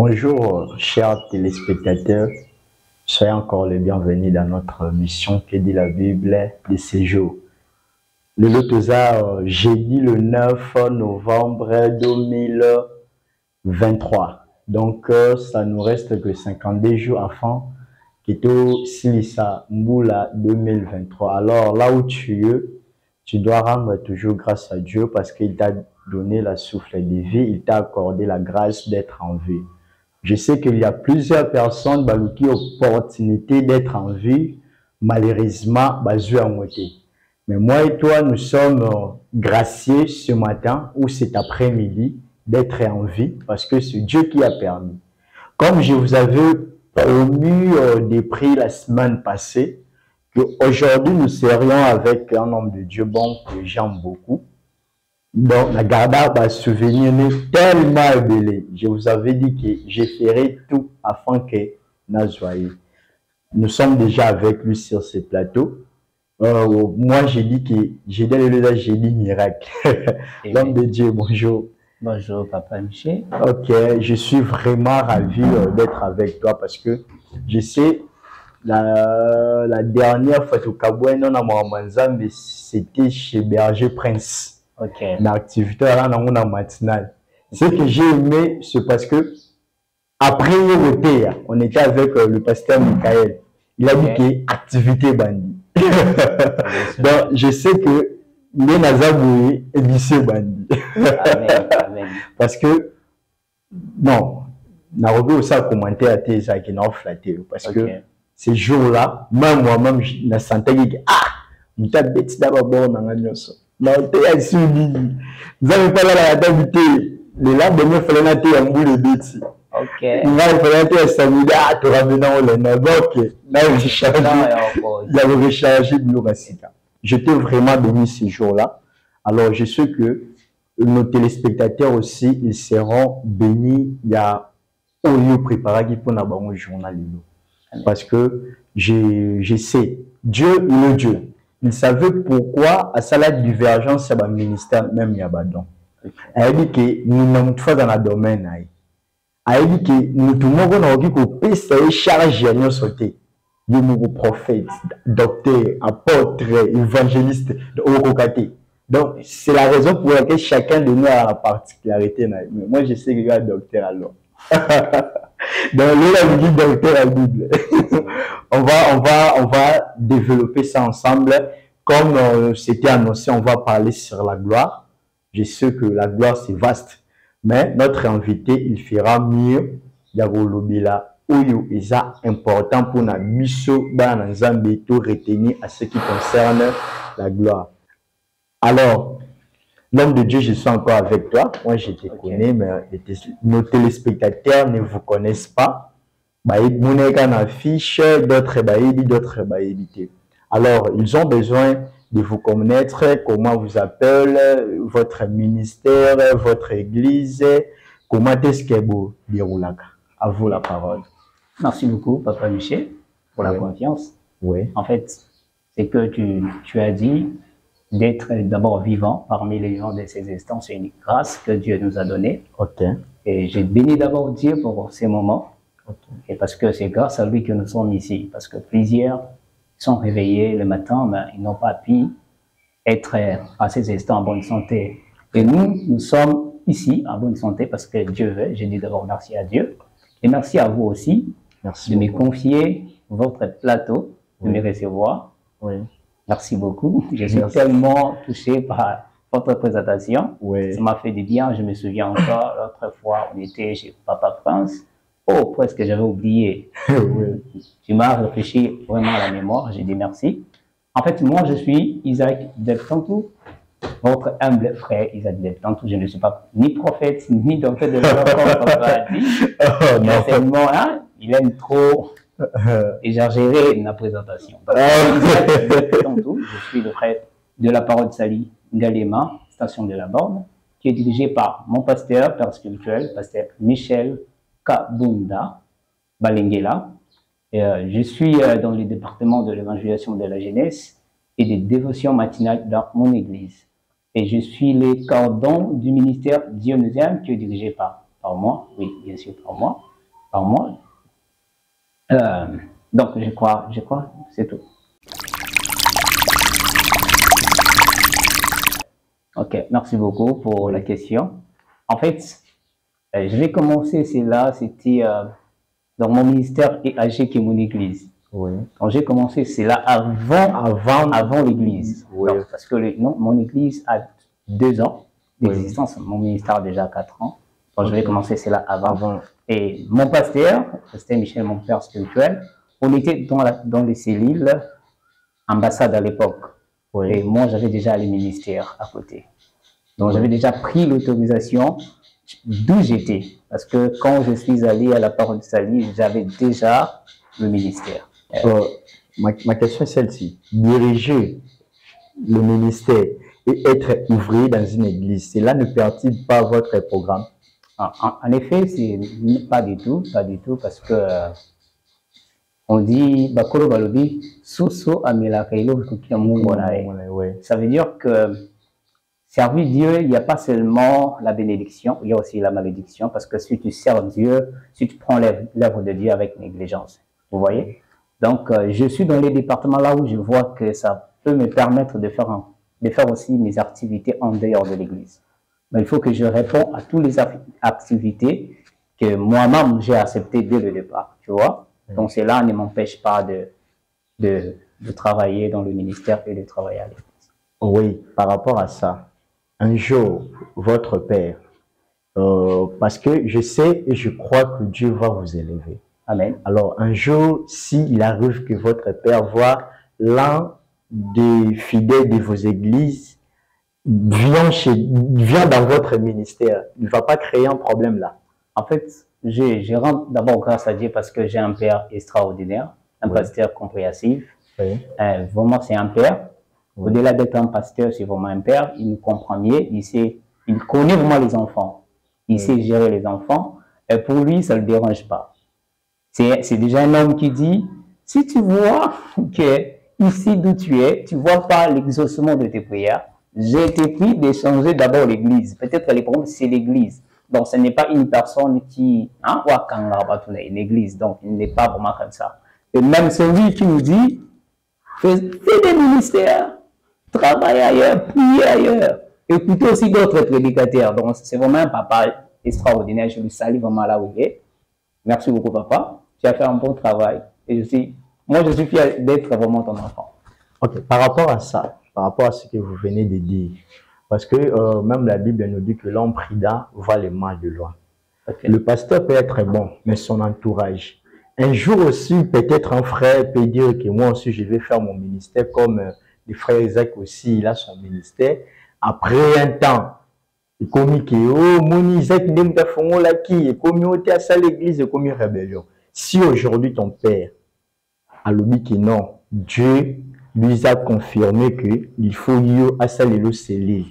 Bonjour, chers téléspectateurs. Soyez encore les bienvenus dans notre mission que dit la Bible de ces jours. Le Lotosa, jeudi le 9 novembre 2023. Donc, ça nous reste que 52 jours avant Kito Silissa Mboula 2023. Alors, là où tu es, tu dois rendre toujours grâce à Dieu parce qu'il t'a donné la souffle de vie, il t'a accordé la grâce d'être en vie. Je sais qu'il y a plusieurs personnes qui ont l'opportunité d'être en vie, malheureusement, basées en moitié. Mais moi et toi, nous sommes graciés ce matin ou cet après-midi d'être en vie parce que c'est Dieu qui a permis. Comme je vous avais promis des prix la semaine passée, qu'aujourd'hui nous serions avec un homme de Dieu bon que j'aime beaucoup. Donc, la garde va souvenir tellement belé. Je vous avais dit que je ferai tout afin que Nazoye. Nous sommes déjà avec lui sur ce plateau. Moi, j'ai dit que j'ai dit miracle. L'homme de Dieu, bonjour. Bonjour, Papa Michel. Ok, je suis vraiment ravi d'être avec toi parce que je sais, la dernière fois au Kaboué, c'était chez Berger Prince. Ok. L'activité là, matinale. Ce que j'ai aimé, c'est parce que après on était avec le pasteur Michael. Il a dit que activité bandit. Donc, je sais que les Nazaboué est lycée bandit. Amen. Parce que, non, n'a pas aussi à commenter à tes qui n'ont flatté. Parce que ces jours-là, même moi-même, je sentais que, je suis bête d'abord dans la nuit. Non, tu es assis, vous avez pas la d'habiter. Les lacs de me font nater en bout de bêtes. Ok. Il va faire nater à samedi, tu ramènes au lendemain. Ok, là, j'ai changé. Il y avait rechargé de l'Orasika. J'étais vraiment béni ces jours-là. Alors, je sais que nos téléspectateurs aussi, ils seront bénis. Il y a au lieu préparé pour un journal. Parce que je sais, Dieu, il est Dieu. Il savait pourquoi à la divergence c'est un ministère même Yabadon. Elle dit que nous n'avons pas dans le domaine. Elle dit que nous tout le monde a dit que peut charge à nous sauter. Nous prophètes, docteurs, apôtres, évangélistes, donc c'est la raison pour laquelle chacun de nous a la particularité. Mais moi je sais qu'il y a un docteur alors. Donc là, dit docteur à la Bible. on va développer ça ensemble. Comme c'était annoncé, on va parler sur la gloire. Je sais que la gloire, c'est vaste. Mais notre invité, il fera mieux. Yagolobila, Oyo, et ça important pour na biso, dans tout retenir à ce qui concerne la gloire. Alors, l'homme de Dieu, je suis encore avec toi. Moi, je te connais, mais nos téléspectateurs ne vous connaissent pas. Affiche, d'autres alors, ils ont besoin de vous connaître, comment vous appelez, votre ministère, votre église, comment est-ce que vous déroulez. À vous la parole. Merci beaucoup, Papa Michel, pour la confiance. Oui. En fait, c'est que tu as dit d'être d'abord vivant parmi les gens de ces instants. C'est une grâce que Dieu nous a donnée. Ok. Et j'ai béni d'abord Dieu pour ces moments. Et parce que c'est grâce à lui que nous sommes ici. Parce que plusieurs sont réveillés le matin, mais ils n'ont pas pu être à ces instants en bonne santé. Et nous sommes ici en bonne santé parce que Dieu veut. J'ai dit d'abord merci à Dieu. Et merci à vous aussi de me confier votre plateau, de me recevoir. Oui. Merci beaucoup. Je suis tellement touché par votre présentation. Oui. Ça m'a fait du bien. Je me souviens encore, l'autre fois, on était chez Papa France. Oh, presque j'avais oublié. Oui. Tu m'as réfléchi vraiment à la mémoire. J'ai dit merci. En fait, moi, je suis Isaac Deltantou, votre humble frère Isaac Deltantou. Je ne suis pas ni prophète, ni docteur de la loi, comme papa a dit. Seulement, hein, il aime trop exagérer la présentation. Isaac Deltantou, je suis le frère de la parole Sali Galema, station de la Borne, qui est dirigé par mon pasteur, père spirituel, pasteur Michel Kabunda Balengela. Je suis dans le département de l'évangélisation de la jeunesse et des dévotions matinales dans mon église. Et je suis le cordon du ministère dionysien qui est dirigé par moi, oui, bien sûr par moi. par mois. Donc, je crois, c'est tout. Ok, merci beaucoup pour la question. En fait, je vais commencer, c'était dans mon ministère et âgé qui est mon église. Oui. Quand j'ai commencé, c'est là avant l'église. Oui. Parce que mon église a 2 ans d'existence, mon ministère a déjà 4 ans. Quand je vais commencer, c'est là avant. Et mon pasteur Michel, mon père spirituel, on était dans les cellules ambassade à l'époque. Oui. Et moi, j'avais déjà le ministère à côté. Donc, j'avais déjà pris l'autorisation d'où j'étais. Parce que quand je suis allé à la Parole de Salut, j'avais déjà le ministère. Ma question est celle-ci. Diriger le ministère et être ouvrier dans une église, cela ne perd-il pas votre programme? En effet, c'est pas du tout, parce que on dit bakolo balobi soso amela kailo ça veut dire que servir Dieu, il n'y a pas seulement la bénédiction, il y a aussi la malédiction, parce que si tu sers Dieu, si tu prends l'œuvre de Dieu avec négligence, vous voyez. Donc, je suis dans les départements là où je vois que ça peut me permettre de faire aussi mes activités en dehors de l'église. Mais il faut que je réponde à toutes les activités que moi-même j'ai acceptées dès le départ, tu vois. Donc, cela ne m'empêche pas de travailler dans le ministère et de travailler à l'église. Oui, par rapport à ça, un jour, votre père, parce que je sais et je crois que Dieu va vous élever. Amen. Alors, un jour, s'il arrive que votre père voit l'un des fidèles de vos églises vient dans votre ministère, il ne va pas créer un problème là. En fait, je rentre d'abord grâce à Dieu parce que j'ai un père extraordinaire, un pasteur compréhensif. Oui. Vraiment, c'est un père. Au-delà d'être un pasteur, c'est vraiment un père. Il nous comprend mieux. Il connaît vraiment les enfants. Il sait gérer les enfants. Et pour lui, ça ne le dérange pas. C'est déjà un homme qui dit, si tu vois que ici d'où tu es, tu ne vois pas l'exaucement de tes prières, j'ai été pris d'échanger d'abord l'église. Peut-être les problèmes, c'est l'église. Donc, ce n'est pas une personne qui... une église. Donc, il n'est pas vraiment comme ça. Et même celui qui nous dit, fais des ministères, travaille ailleurs, priez ailleurs. Écoutez aussi d'autres prédicateurs. Donc, c'est vraiment un papa extraordinaire. Je lui salue vraiment là où il est. Merci beaucoup, papa. Tu as fait un bon travail. Et moi, je suis fier d'être vraiment ton enfant. Ok, par rapport à ça, par rapport à ce que vous venez de dire, parce que même la Bible nous dit que l'homme prudent voit le mal de loin. Okay. Le pasteur peut être bon, mais son entourage. Un jour aussi, peut-être un frère peut dire que moi aussi, je vais faire mon ministère comme le frère Isaac aussi, il a son ministère. Après un temps, il commis que, oh, mon Isaac, il est là qui, il commis au théâtre à l'église, il commis rébellion. Si aujourd'hui ton père a le dit que non, Dieu lui a confirmé qu'il faut y avoir une cellule,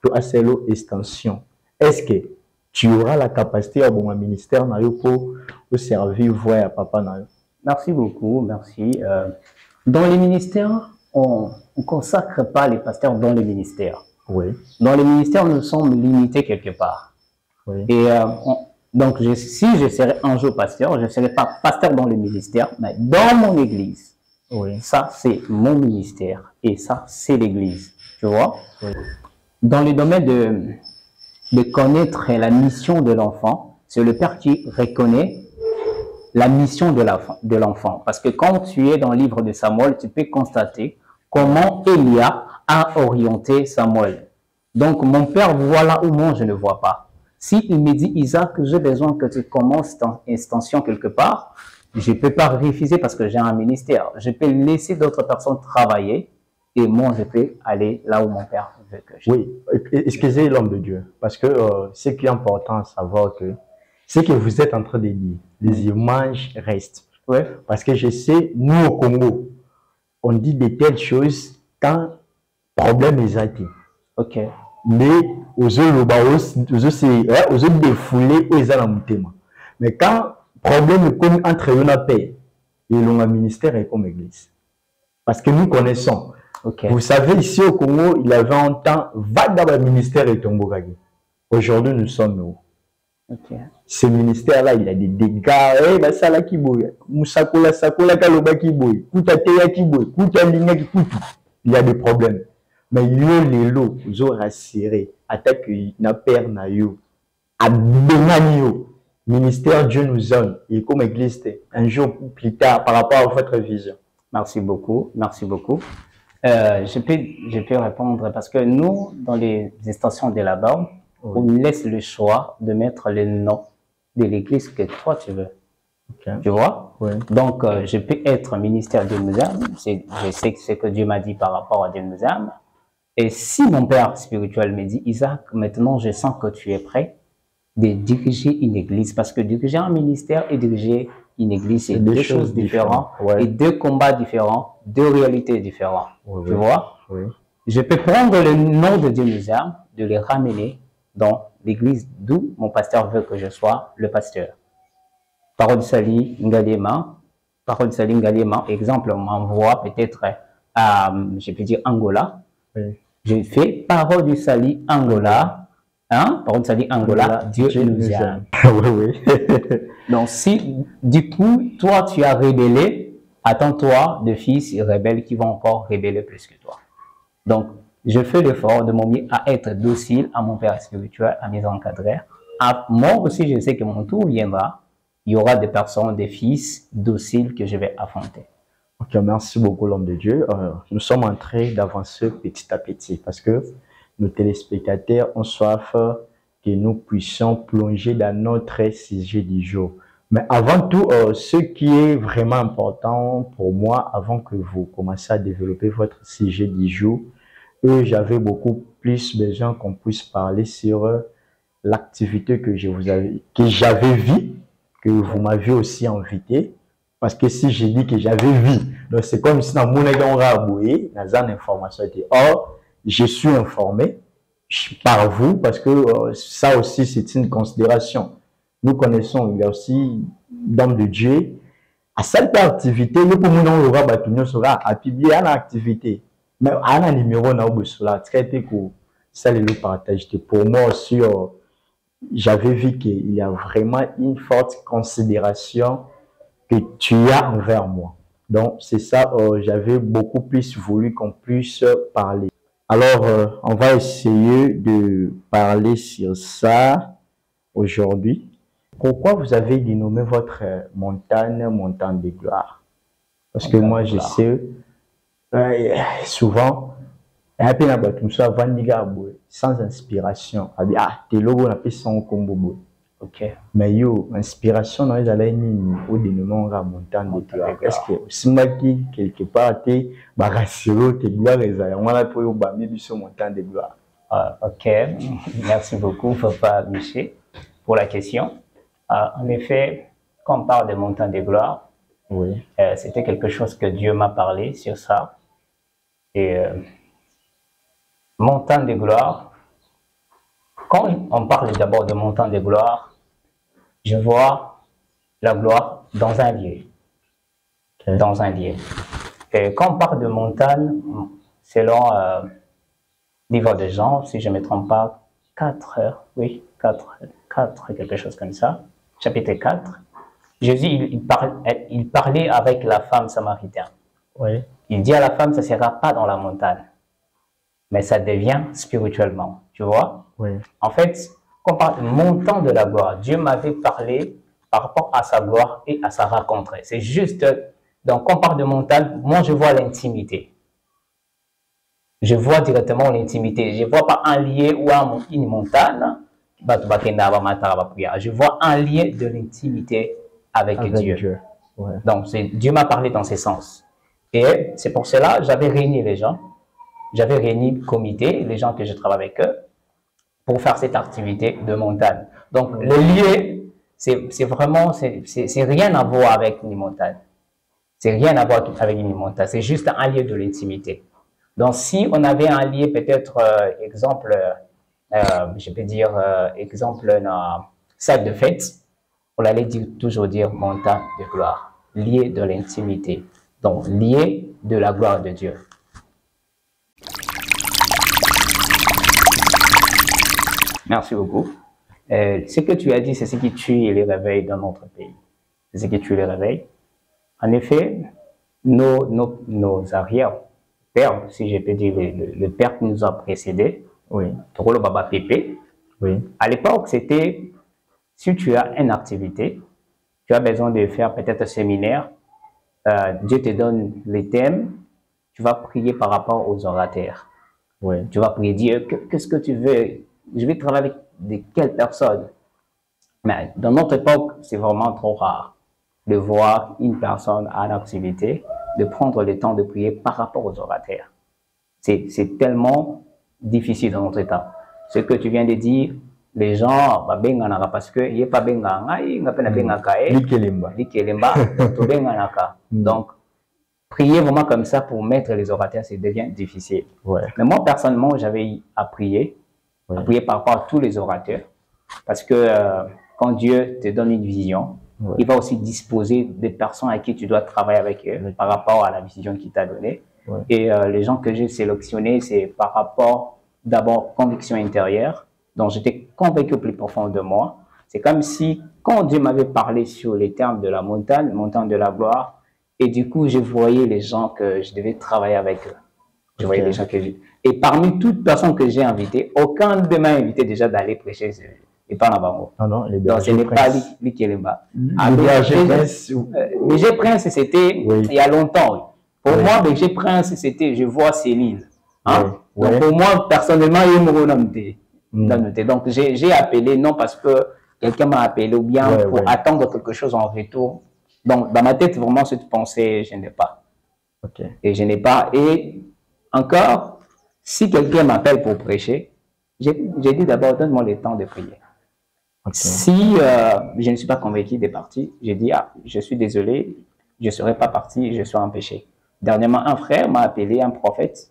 une extension. Est-ce que tu auras la capacité à mon ministère pour servir voir à papa? Merci beaucoup, merci. Dans les ministères, on ne consacre pas les pasteurs dans les ministères. Oui. Dans les ministères, nous sommes limités quelque part. Oui. Et donc, si je serais un jour pasteur, je ne serais pas pasteur dans le ministère, mais dans mon église. Oui. Ça, c'est mon ministère. Et ça, c'est l'église. Tu vois? Oui. Dans le domaine de connaître la mission de l'enfant, c'est le père qui reconnaît la mission de l'enfant. Parce que quand tu es dans le livre de Samuel, tu peux constater comment Élia a orienté Samuel. Donc, mon père voit là où moi je ne vois pas. S'il me dit, Isaac, j'ai besoin que tu commences ton extension quelque part, je ne peux pas refuser parce que j'ai un ministère. Je peux laisser d'autres personnes travailler et moi, je peux aller là où mon père veut que je. Oui, excusez l'homme de Dieu, parce que ce qui est important à savoir que c'est que vous êtes en train de dire, les images restent. Oui. Parce que je sais, nous au Congo, on dit de telles choses quand problème est été. Ok. Mais aux autres défoulés, aux autres mais quand problème est comme entre eux la paix, et le ministère est comme église. Parce que nous connaissons. Okay. Vous savez, ici au Congo, il y avait un temps, va dans le ministère et Tombogagi. Aujourd'hui, nous sommes où? Ok. Ce ministère-là, il a des dégâts. Eh, bah, ça là qui bouille. Moussakola, Sakola, Kaloba qui bouille. Kouta Teya qui bouille. Kouta Linga qui bouille. Il y a des problèmes. Mais yo, les lots, ils ont rassuré. Attaque, na père na yo. Abdomani yo. Ministère, Dieu nous aime. Et comme église, un jour plus tard, par rapport à votre vision. Merci beaucoup. Merci beaucoup. Je peux répondre parce que nous, dans les stations de là-bas, on laisse le choix de mettre le nom de l'église que toi tu veux. Okay. Tu vois? Oui. Donc, je peux être ministère de Muséum. Je sais ce que Dieu m'a dit par rapport à Dieu Muséum. Et si mon père spirituel me dit, Isaac, maintenant je sens que tu es prêt de diriger une église, parce que diriger un ministère et diriger une église, c'est deux choses différentes, ouais. Et deux combats différents, deux réalités différentes. Oui, tu vois? Oui. Je peux prendre le nom de Dieu Muséum, de les ramener dans l'église d'où mon pasteur veut que je sois le pasteur. Parole Sali Ngalema, exemple, on m'envoie peut-être à, je peux dire, Angola. Oui. Je fais Parole du Sali Angola. Hein? Parole du Sali Angola, Dieu nous aime. Oui, oui. Donc, si du coup, toi, tu as rébellé, attends-toi de fils rebelles qui vont encore rébeller plus que toi. Donc, je fais l'effort de mon mieux à être docile à mon père spirituel, à mes encadreurs. Moi aussi, je sais que mon tour viendra. Il y aura des personnes, des fils dociles que je vais affronter. Ok, merci beaucoup l'homme de Dieu. Nous sommes en train d'avancer petit à petit parce que nos téléspectateurs ont soif que nous puissions plonger dans notre sujet du jour. Mais avant tout, ce qui est vraiment important pour moi, avant que vous commenciez à développer votre sujet du jour, j'avais beaucoup plus besoin qu'on puisse parler sur l'activité que j'avais vue, que vous m'avez aussi invité. Parce que si j'ai dit que j'avais vu, donc c'est comme si dans mon aboué, dans une information était. Or, je suis informé par vous parce que ça aussi c'est une considération. Nous connaissons, il y a aussi d'hommes de Dieu. À cette activité, nous pouvons nous rabattre sera à publier une activité. Mais à un numéro na cela traité que ça le partage. Pour moi aussi, j'avais vu qu'il y a vraiment une forte considération que tu as envers moi. Donc, c'est ça, j'avais beaucoup plus voulu qu'on puisse parler. Alors, on va essayer de parler sur ça aujourd'hui. Pourquoi vous avez dénommé votre montagne de gloire? Parce que moi, je sais, souvent, sans inspiration. Ah, t'es logo, on appelle ça un combo. Ok. Mais yo, inspiration, non, ils allaient au dénouement à montagne de gloire. Est-ce que si qui quelque part t'es barassero, t'es gloire et ça, on va pour yo bambi sur montagne de gloire. Ok, merci beaucoup, Papa Miché, pour la question. En effet, quand on parle de montagne de gloire, oui, c'était quelque chose que Dieu m'a parlé sur ça. Et montagne de gloire. Quand on parle d'abord de montagne de gloire, je vois la gloire dans un lieu. Okay. Dans un lieu. Et quand on parle de montagne, selon livre de Jean, si je ne me trompe pas, 4, oui, 4, quelque chose comme ça, chapitre 4, Jésus, il parlait avec la femme samaritaine. Oui. Il dit à la femme, ça ne sera pas dans la montagne, mais ça devient spirituellement, tu vois? Oui. En fait, quand on parle de montant de la gloire, Dieu m'avait parlé par rapport à sa gloire et à sa rencontre. C'est juste, donc quand on parle de montagne, moi je vois l'intimité. Je vois directement l'intimité. Je ne vois pas un lien ou une montagne. Je vois un lien de l'intimité avec Dieu. Ouais. Donc Dieu m'a parlé dans ce sens. Et c'est pour cela que j'avais réuni les gens. J'avais réuni le comité, les gens que je travaille avec eux, pour faire cette activité de montagne. Donc, le lieu, c'est vraiment, c'est rien à voir avec une montagne. C'est rien à voir avec une montagne. C'est juste un lieu de l'intimité. Donc, si on avait un lieu, peut-être, exemple, je peux dire, exemple, salle de fête, on allait toujours dire montagne de gloire, lieu de l'intimité. Donc, lieu de la gloire de Dieu. Merci beaucoup. Ce que tu as dit, c'est ce qui tue les réveils dans notre pays. C'est ce qui tue les réveils. En effet, nos arrière-pères, si je peux dire, le père qui nous a précédés, oui. Tokolo Baba Pépé, oui. À l'époque, c'était, si tu as une activité, tu as besoin de faire peut-être un séminaire, Dieu te donne les thèmes, tu vas prier par rapport aux orateurs. Oui. Tu vas prier, Dieu, qu'est-ce que tu veux? Je vais travailler avec de quelles personnes? Mais dans notre époque, c'est vraiment trop rare de voir une personne à l'activité, de prendre le temps de prier par rapport aux orateurs. C'est tellement difficile dans notre état. Ce que tu viens de dire, les gens, parce que il n'y a pas donc, prier vraiment comme ça pour mettre les orateurs, ça devient difficile. Ouais. Mais moi, personnellement, j'avais à prier par rapport à tous les orateurs. Parce que quand Dieu te donne une vision, il va aussi disposer des personnes à qui tu dois travailler avec eux par rapport à la vision qu'il t'a donnée. Ouais. Et les gens que j'ai sélectionnés, c'est par rapport d'abord conviction intérieure, dont j'étais convaincu au plus profond de moi. C'est comme si, quand Dieu m'avait parlé sur les termes de la montagne de la gloire, et du coup, je voyais les gens que je devais travailler avec eux. Je voyais les gens que j'ai. Et parmi toutes personnes que j'ai invitées, aucun de m'a invité déjà d'aller prêcher. Et pas en Bango. Ah non, les donc, ce n'est pas lui qui est là-bas. Les bergers princes. Berger prince, c'était il y a longtemps. Pour moi, berger prince, c'était, je vois Céline. Hein? Donc, pour moi, personnellement, il me renommé. Donc, j'ai appelé, non parce que quelqu'un m'a appelé ou bien pour attendre quelque chose en retour. Donc, dans ma tête, vraiment, cette pensée, je n'ai pas. Et je n'ai pas. Et encore, si quelqu'un m'appelle pour prêcher, j'ai dit d'abord, donne-moi le temps de prier. Si je ne suis pas convaincu des parties, j'ai dit, ah, je suis désolé, je ne serai pas parti, je suis empêché. Dernièrement, un frère m'a appelé, un prophète,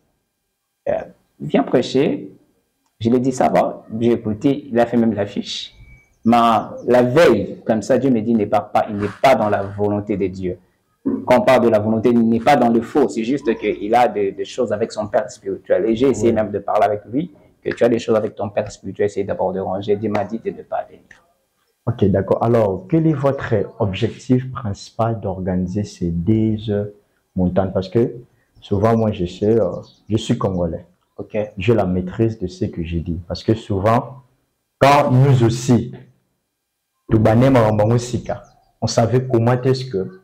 viens prêcher. Je lui ai dit, ça va, j'ai écouté, il a fait même l'affiche. Mais la veille, comme ça, Dieu me dit, il n'est pas dans la volonté de Dieu. Quand on parle de la volonté, il n'est pas dans le faux, c'est juste qu'il a des choses avec son père spirituel. Et j'ai essayé même de parler avec lui, que tu as des choses avec ton père spirituel, essayer d'abord de ranger. Dieu m'a dit de ne pas venir. Ok, d'accord. Alors, quel est votre objectif principal d'organiser ces 10 montagnes? Parce que souvent, moi, je suis congolais. Okay. J'ai la maîtrise de ce que j'ai dit. Parce que souvent, quand nous aussi, on savait comment est-ce que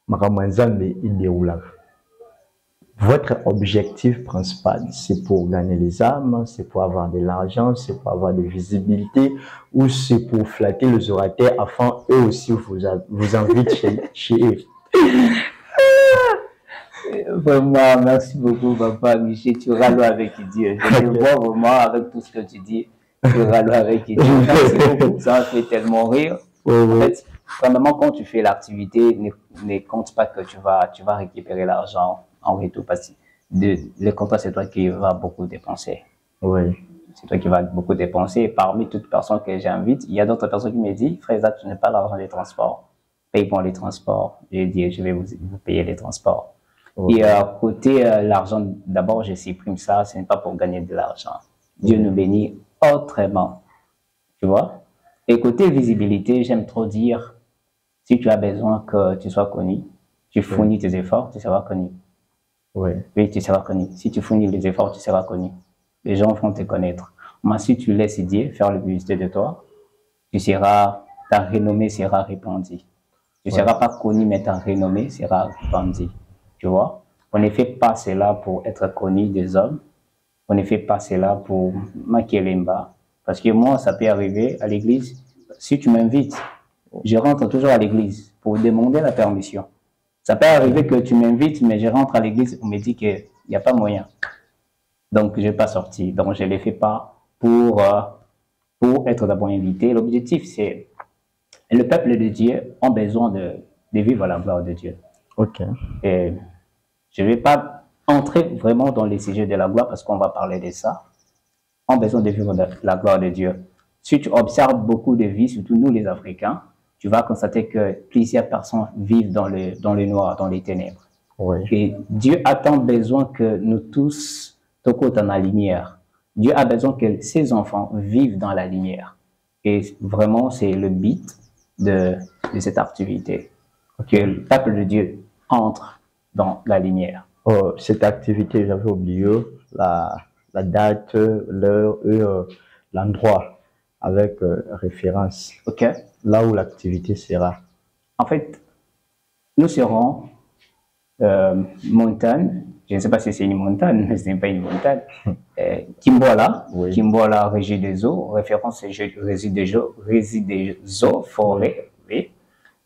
Maramanzambe il déroule. Votre objectif principal, c'est pour gagner les âmes, c'est pour avoir de l'argent, c'est pour avoir de visibilité, ou c'est pour flatter les orateurs afin eux aussi vous invitent chez eux. Vraiment, merci beaucoup, papa Michel. Tu râles avec Dieu. Je te vois vraiment avec tout ce que tu dis. Tu râles avec Dieu. Merci beaucoup. Ça m'a fait tellement rire. En fait, premièrement, quand tu fais l'activité, ne compte pas que tu vas récupérer l'argent en retour parce que le contrat, c'est toi qui vas beaucoup dépenser. Oui. C'est toi qui vas beaucoup dépenser. Et parmi toutes personnes que j'invite, il y a d'autres personnes qui me disent, frère Isaac, tu n'as pas l'argent des transports. Paye-moi les transports. Je dis, je vais vous payer les transports. Et côté l'argent, d'abord, je supprime ça, ce n'est pas pour gagner de l'argent. Dieu nous bénit autrement. Tu vois? Et côté visibilité, j'aime trop dire, si tu as besoin que tu sois connu, tu fournis tes efforts, tu seras connu. Oui, tu seras connu. Si tu fournis les efforts, tu seras connu. Les gens vont te connaître. Mais si tu laisses Dieu faire la publicité de toi, ta renommée sera répandue. Tu ne seras pas connu, mais ta renommée sera répandue. Tu vois, on ne fait pas cela pour être connu des hommes. On ne fait pas cela pour Makelemba. Parce que moi, ça peut arriver à l'église. Si tu m'invites, je rentre toujours à l'église pour demander la permission. Ça peut arriver que tu m'invites, mais je rentre à l'église, on me dit qu'il n'y a pas moyen. Donc, je ne vais pas sortir. Donc, je ne le fais pas pour être d'abord invité. L'objectif, c'est le peuple de Dieu a besoin de vivre la gloire de Dieu. Ok. Et je ne vais pas entrer vraiment dans les sujets de la gloire parce qu'on va parler de ça. On a besoin de vivre la gloire de Dieu. Si tu observes beaucoup de vies, surtout nous les Africains, tu vas constater que plusieurs personnes vivent dans le noir, dans les ténèbres. Oui. Et Dieu a tant besoin que nous tous, toquons dans la lumière. Dieu a besoin que ses enfants vivent dans la lumière. Et vraiment, c'est le but de cette activité. Que le peuple de Dieu entre dans la lumière. Oh, cette activité, j'avais oublié la date, l'heure et l'endroit avec référence. OK. Là où l'activité sera. En fait, nous serons montagne. Je ne sais pas si c'est une montagne, mais ce n'est pas une montagne. Kimbola, oui. Kimbola, Régie des eaux, référence Régie des eaux, forêt. Oui.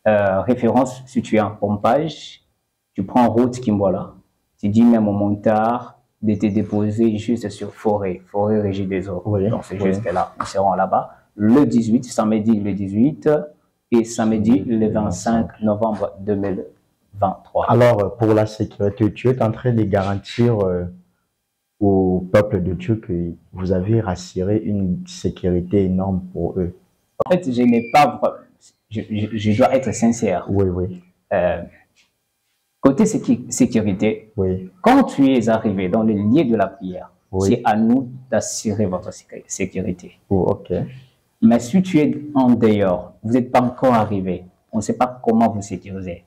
Référence située en Pompage. Tu prends route Kimbola. Tu dis même au montard de te déposer juste sur forêt Régie des eaux. Oui. Donc c'est juste là. Nous serons là-bas le 18, samedi le 18 et samedi le 25 novembre 2023. Alors, pour la sécurité, tu es en train de garantir au peuple de Dieu que vous avez rassuré une sécurité énorme pour eux. En fait, je n'ai pas... Je dois être sincère. Oui, oui. Côté sécurité, oui. Quand tu es arrivé dans le lieu de la prière, oui. C'est à nous d'assurer votre sécurité. Oh, ok. Mais si tu es en dehors, vous n'êtes pas encore arrivé, on ne sait pas comment vous sécuriser.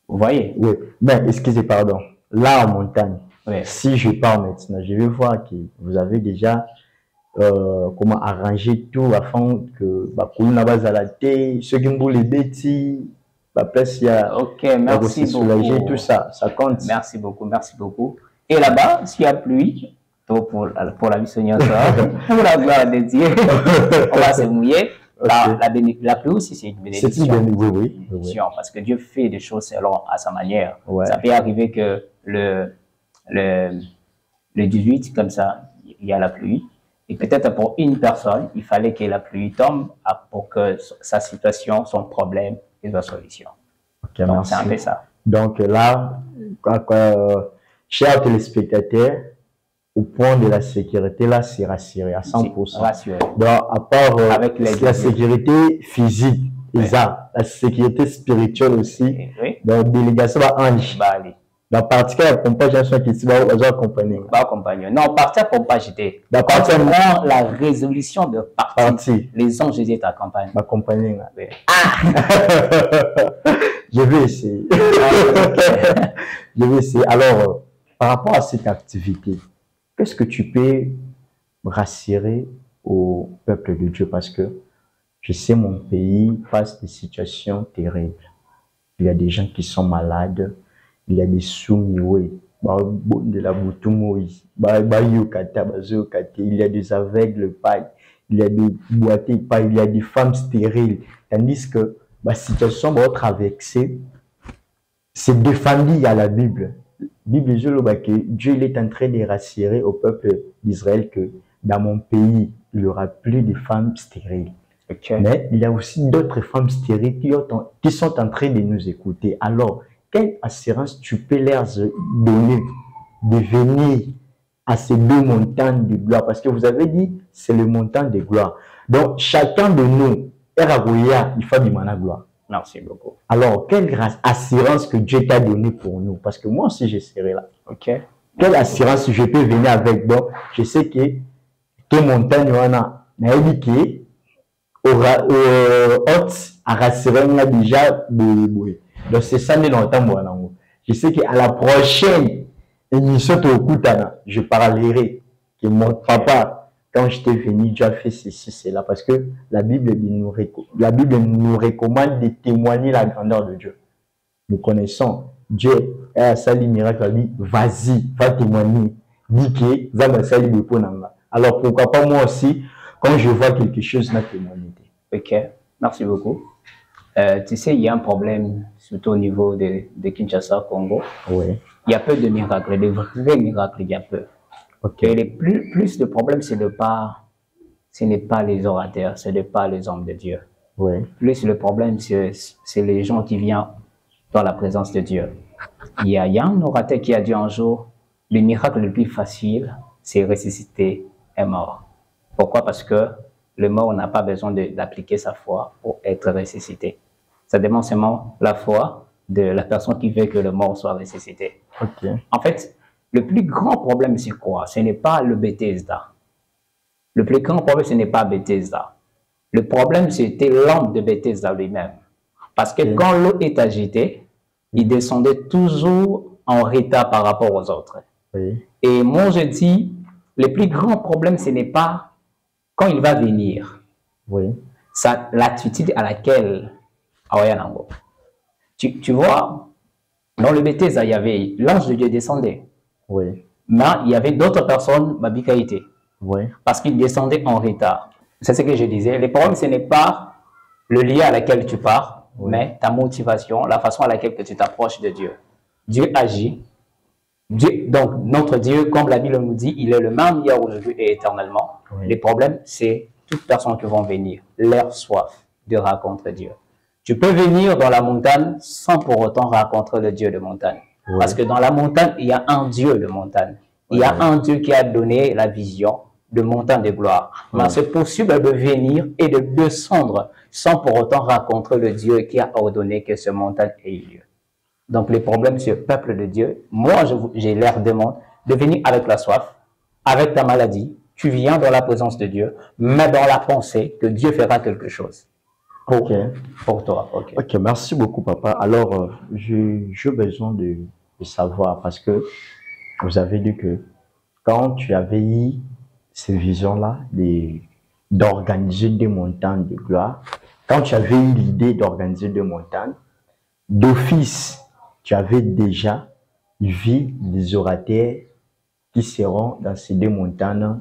Vous voyez? Oui, mais excusez, pardon. Là, en montagne, oui. Si je pars maintenant, je vais voir que vous avez déjà comment arranger tout afin que ceux qui ont les bêtises, place il y a ok, merci beaucoup. Tout ça, ça compte. Merci beaucoup. Et là-bas, s'il y a pluie, pour la vie Seigneur, pour la gloire de Dieu, on va se mouiller. Okay. La pluie aussi, c'est une bénédiction. Oui. Parce que Dieu fait des choses selon à sa manière. Ouais. Ça peut arriver que le 18, comme ça, il y a la pluie. Et peut-être pour une personne, il fallait que la pluie tombe pour que sa situation, son problème, ait une solution. Okay, donc, c'est un peu ça. Donc là, chers téléspectateurs, au point de la sécurité, là, c'est rassuré à 100%. Rassuré. Donc, à part avec la sécurité physique, oui. La sécurité spirituelle aussi, oui. Donc, délégation à Ange. Dans la partie de Pompage, qui va accompagner. Non, partie à Pompage, j'étais. Quand la résolution de partie, les anges étaient accompagnés. M'accompagner. Oui. Je vais essayer. Je vais essayer. Alors, par rapport à cette activité, qu'est-ce que tu peux rassurer au peuple de Dieu? Parce que je sais, mon pays passe des situations terribles. Il y a des gens qui sont malades. Il y a des soumis, de la boutoumouï, il y a des aveugles, il y a des boités, il y a des femmes stériles. Tandis que la situation va traverser, c'est défendu à la Bible. La Bible dit que Dieu est en train de rassurer au peuple d'Israël que dans mon pays, il n'y aura plus de femmes stériles. Okay. Mais il y a aussi d'autres femmes stériles qui sont en train de nous écouter. Alors, quelle assurance tu peux leur donner de venir à ces deux montagnes de gloire? Parce que vous avez dit, c'est le montant de gloire. Donc, chacun de nous, il faut du mana gloire. Merci beaucoup. Alors, quelle assurance que Dieu t'a donné pour nous? Parce que moi aussi, je serai là. Ok. Quelle assurance je peux venir avec? Donc, je sais que montagne, on a dit à rassurer déjà de bruit. Donc, c'est ça, je sais qu'à la prochaine émission, je parlerai que mon papa, quand j'étais venu, Dieu a fait ceci, cela. Parce que la Bible nous recommande de témoigner la grandeur de Dieu. Nous connaissons Dieu, a sali miracle, dit, vas-y, va témoigner. Dis que, va me sali beaucoup. Alors, pourquoi pas moi aussi, quand je vois quelque chose, na témoigner. Ok, merci beaucoup. Tu sais, il y a un problème, surtout au niveau de Kinshasa, Congo. Oui. Il y a peu de miracles, de vrais miracles, il y a peu. Okay. Et plus de problèmes, ce n'est pas les orateurs, ce n'est pas les hommes de Dieu. Oui. Plus le problème, c'est les gens qui viennent dans la présence de Dieu. Il y a un orateur qui a dit un jour, le miracle le plus facile, c'est ressusciter un mort. Pourquoi? Parce que le mort n'a pas besoin d'appliquer sa foi pour être ressuscité. Ça demande seulement la foi de la personne qui veut que le mort soit ressuscité. Okay. En fait, le plus grand problème, c'est quoi? Ce n'est pas le Bethesda. Le plus grand problème, ce n'est pas Bethesda. Le problème, c'était l'homme de Bethesda lui-même. Parce que quand l'eau est agitée, il descendait toujours en retard par rapport aux autres. Oui. Et moi, je dis, le plus grand problème, ce n'est pas quand il va venir. Oui. L'attitude à laquelle tu vois, dans le Bethesda, il y avait l'ange de Dieu descendait. Oui. Mais il y avait d'autres personnes, Babikaïté. Oui. Parce qu'ils descendaient en retard. C'est ce que je disais. Le problème, ce n'est pas le lieu à laquelle tu pars, mais ta motivation, la façon à laquelle tu t'approches de Dieu. Dieu agit. Donc, notre Dieu, comme la Bible nous dit, il est le même hier, aujourd'hui et éternellement. Oui. Le problème, c'est toutes personnes qui vont venir, leur soif de rencontrer Dieu. Tu peux venir dans la montagne sans pour autant rencontrer le Dieu de montagne. Oui. Parce que dans la montagne, il y a un Dieu de montagne. Il y a un Dieu qui a donné la vision de montagne de gloire. Mais c'est possible de venir et de descendre sans pour autant rencontrer le Dieu qui a ordonné que ce montagne ait lieu. Donc, le problème, c'est le peuple de Dieu. Moi, j'ai l'air demande de venir avec la soif, avec ta maladie. Tu viens dans la présence de Dieu, mais dans la pensée que Dieu fera quelque chose pour toi. Ok, merci beaucoup, papa. Alors, j'ai besoin de savoir, parce que vous avez dit que quand tu avais eu ces visions-là d'organiser des montagnes de gloire, quand tu avais eu l'idée d'organiser des montagnes, d'office, tu avais déjà vu les orateurs qui seront dans ces deux montagnes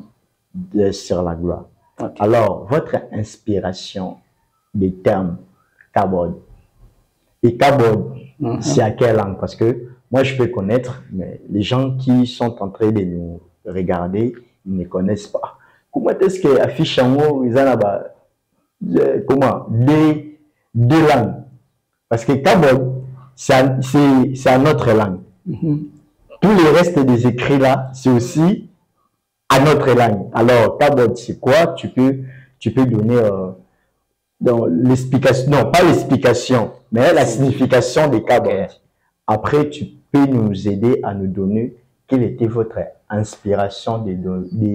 sur la gloire. Okay. Alors, votre inspiration des termes Kabod. Et Kabod, c'est à quelle langue? Parce que moi, je peux connaître, mais les gens qui sont en train de nous regarder, ils ne connaissent pas. Comment est-ce que affiche en haut, ils ont comment? Deux langues. Parce que Kabod, c'est une autre langue. Tout le reste des écrits là, c'est aussi à notre langue. Alors, Kabod, c'est quoi? Tu peux donner l'explication, non, pas l'explication, mais la signification des Kabod. Okay. Après, tu peux nous aider à nous donner quelle était votre inspiration de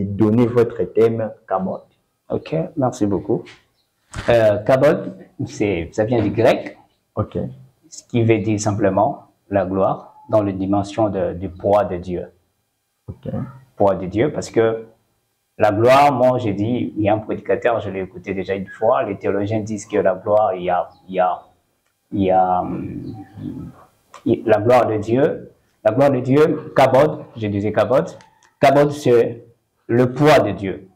donner votre thème Kabod. Ok, merci beaucoup. Kabod, ça vient du grec. Ok. Ce qui veut dire simplement la gloire dans la dimension du poids de Dieu. Ok. Poids de Dieu, parce que la gloire, moi j'ai dit, il y a un prédicateur, je l'ai écouté déjà une fois, les théologiens disent que la gloire, il y a la gloire de Dieu. La gloire de Dieu, Kabod, je disais Kabod. Kabod, c'est le poids de Dieu.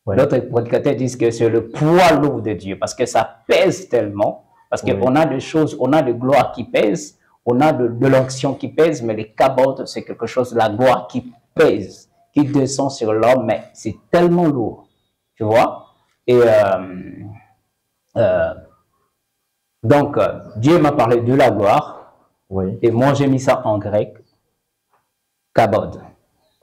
Ouais. D'autres prédicateurs disent que c'est le poids lourd de Dieu, parce que ça pèse tellement, parce qu'on a des choses, on a de gloire qui pèse, on a de l'onction qui pèse, mais les Kabod, c'est quelque chose, la gloire qui pèse, qui descend sur l'homme, mais c'est tellement lourd, tu vois. Et donc, Dieu m'a parlé de la gloire, et moi j'ai mis ça en grec, Kabod.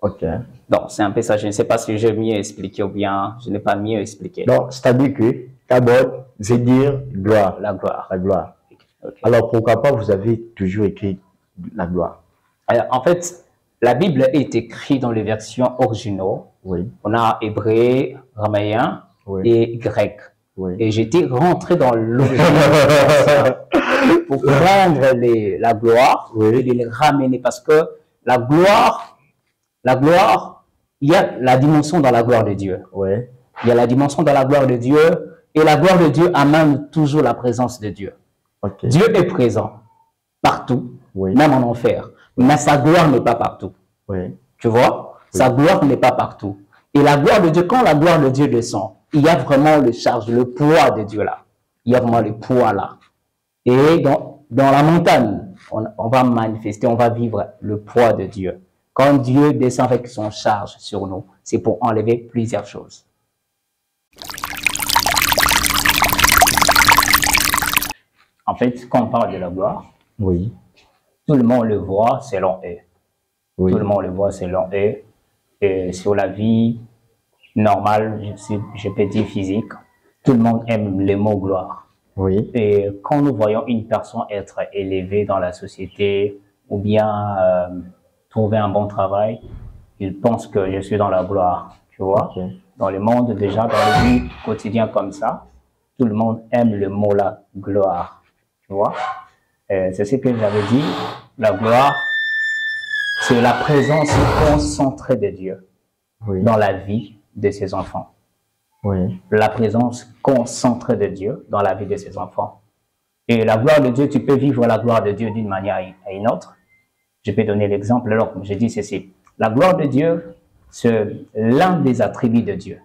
Ok. Donc, c'est un peu ça. Je ne sais pas si j'ai mieux expliqué ou bien je n'ai pas mieux expliqué. Donc, c'est-à-dire que Kabod veut dire gloire. La gloire. La gloire. Okay. Alors, pourquoi pas vous avez toujours écrit la gloire? Alors, en fait, la Bible est écrite dans les versions originaux. Oui. On a hébreu, araméen et grec. Oui. Et j'étais rentré dans l'original pour prendre la gloire et les ramener parce que la gloire, il y a la dimension dans la gloire de Dieu. Ouais. Il y a la dimension dans la gloire de Dieu et la gloire de Dieu amène toujours la présence de Dieu. Okay. Dieu est présent partout, même en enfer, mais sa gloire n'est pas partout. Tu vois? Sa gloire n'est pas partout. Et la gloire de Dieu, quand la gloire de Dieu descend, il y a vraiment le charge, le poids de Dieu là. Il y a vraiment le poids là. Et dans la montagne, on va manifester, on va vivre le poids de Dieu. Quand Dieu descend avec son charge sur nous, c'est pour enlever plusieurs choses. En fait, quand on parle de la gloire, tout le monde le voit selon eux. Tout le monde le voit selon eux. Et sur la vie normale, je peux dire physique, tout le monde aime le mot gloire. Et quand nous voyons une personne être élevée dans la société ou bien trouver un bon travail, il pense que je suis dans la gloire, tu vois. Dans le monde, déjà, dans le vie quotidien comme ça, tout le monde aime le mot la gloire. Tu vois? C'est ce que j'avais dit. La gloire, c'est la présence concentrée de Dieu dans la vie de ses enfants. La présence concentrée de Dieu dans la vie de ses enfants. Et la gloire de Dieu, tu peux vivre la gloire de Dieu d'une manière à une autre. Je peux donner l'exemple, alors comme je dis ceci. La gloire de Dieu, c'est l'un des attributs de Dieu.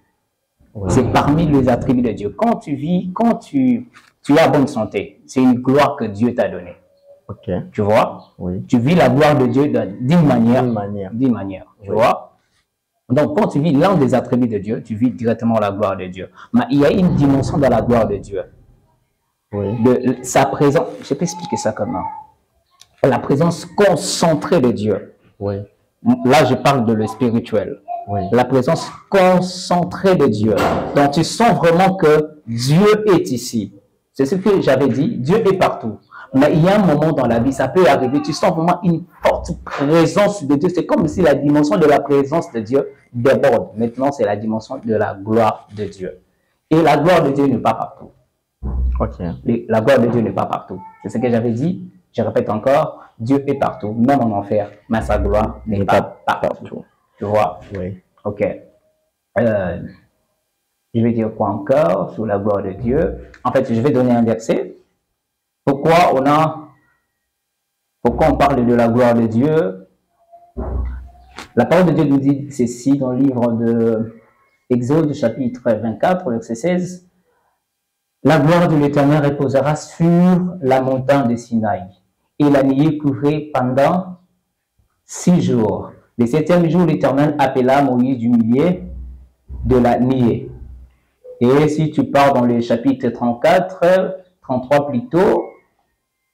C'est parmi les attributs de Dieu. Quand tu vis, quand tu as bonne santé, c'est une gloire que Dieu t'a donnée. Tu vois? Tu vis la gloire de Dieu d'une manière. Tu vois? Donc, quand tu vis l'un des attributs de Dieu, tu vis directement la gloire de Dieu. Mais il y a une dimension dans la gloire de Dieu. Sa présence, je peux expliquer ça comment? La présence concentrée de Dieu. Là, je parle de le spirituel. La présence concentrée de Dieu. Donc, tu sens vraiment que Dieu est ici. C'est ce que j'avais dit. Dieu est partout. Mais il y a un moment dans la vie, ça peut arriver, tu sens vraiment une forte présence de Dieu. C'est comme si la dimension de la présence de Dieu déborde. Maintenant, c'est la dimension de la gloire de Dieu. Et la gloire de Dieu n'est pas partout. La gloire de Dieu n'est pas partout. C'est ce que j'avais dit. Je répète encore, Dieu est partout, même en enfer, mais sa gloire n'est pas partout. Tu vois? Ok. Je vais dire quoi encore sur la gloire de Dieu? En fait, je vais donner un verset. Pourquoi on parle de la gloire de Dieu? La parole de Dieu nous dit ceci dans le livre de Exode, chapitre 24, verset 16. La gloire de l'Éternel reposera sur la montagne de Sinaï, et la nuée couvrait pendant 6 jours. Le 7e jour, l'Éternel appela Moïse du milieu de la nuée. Et si tu pars dans le chapitre 34, 33 plutôt,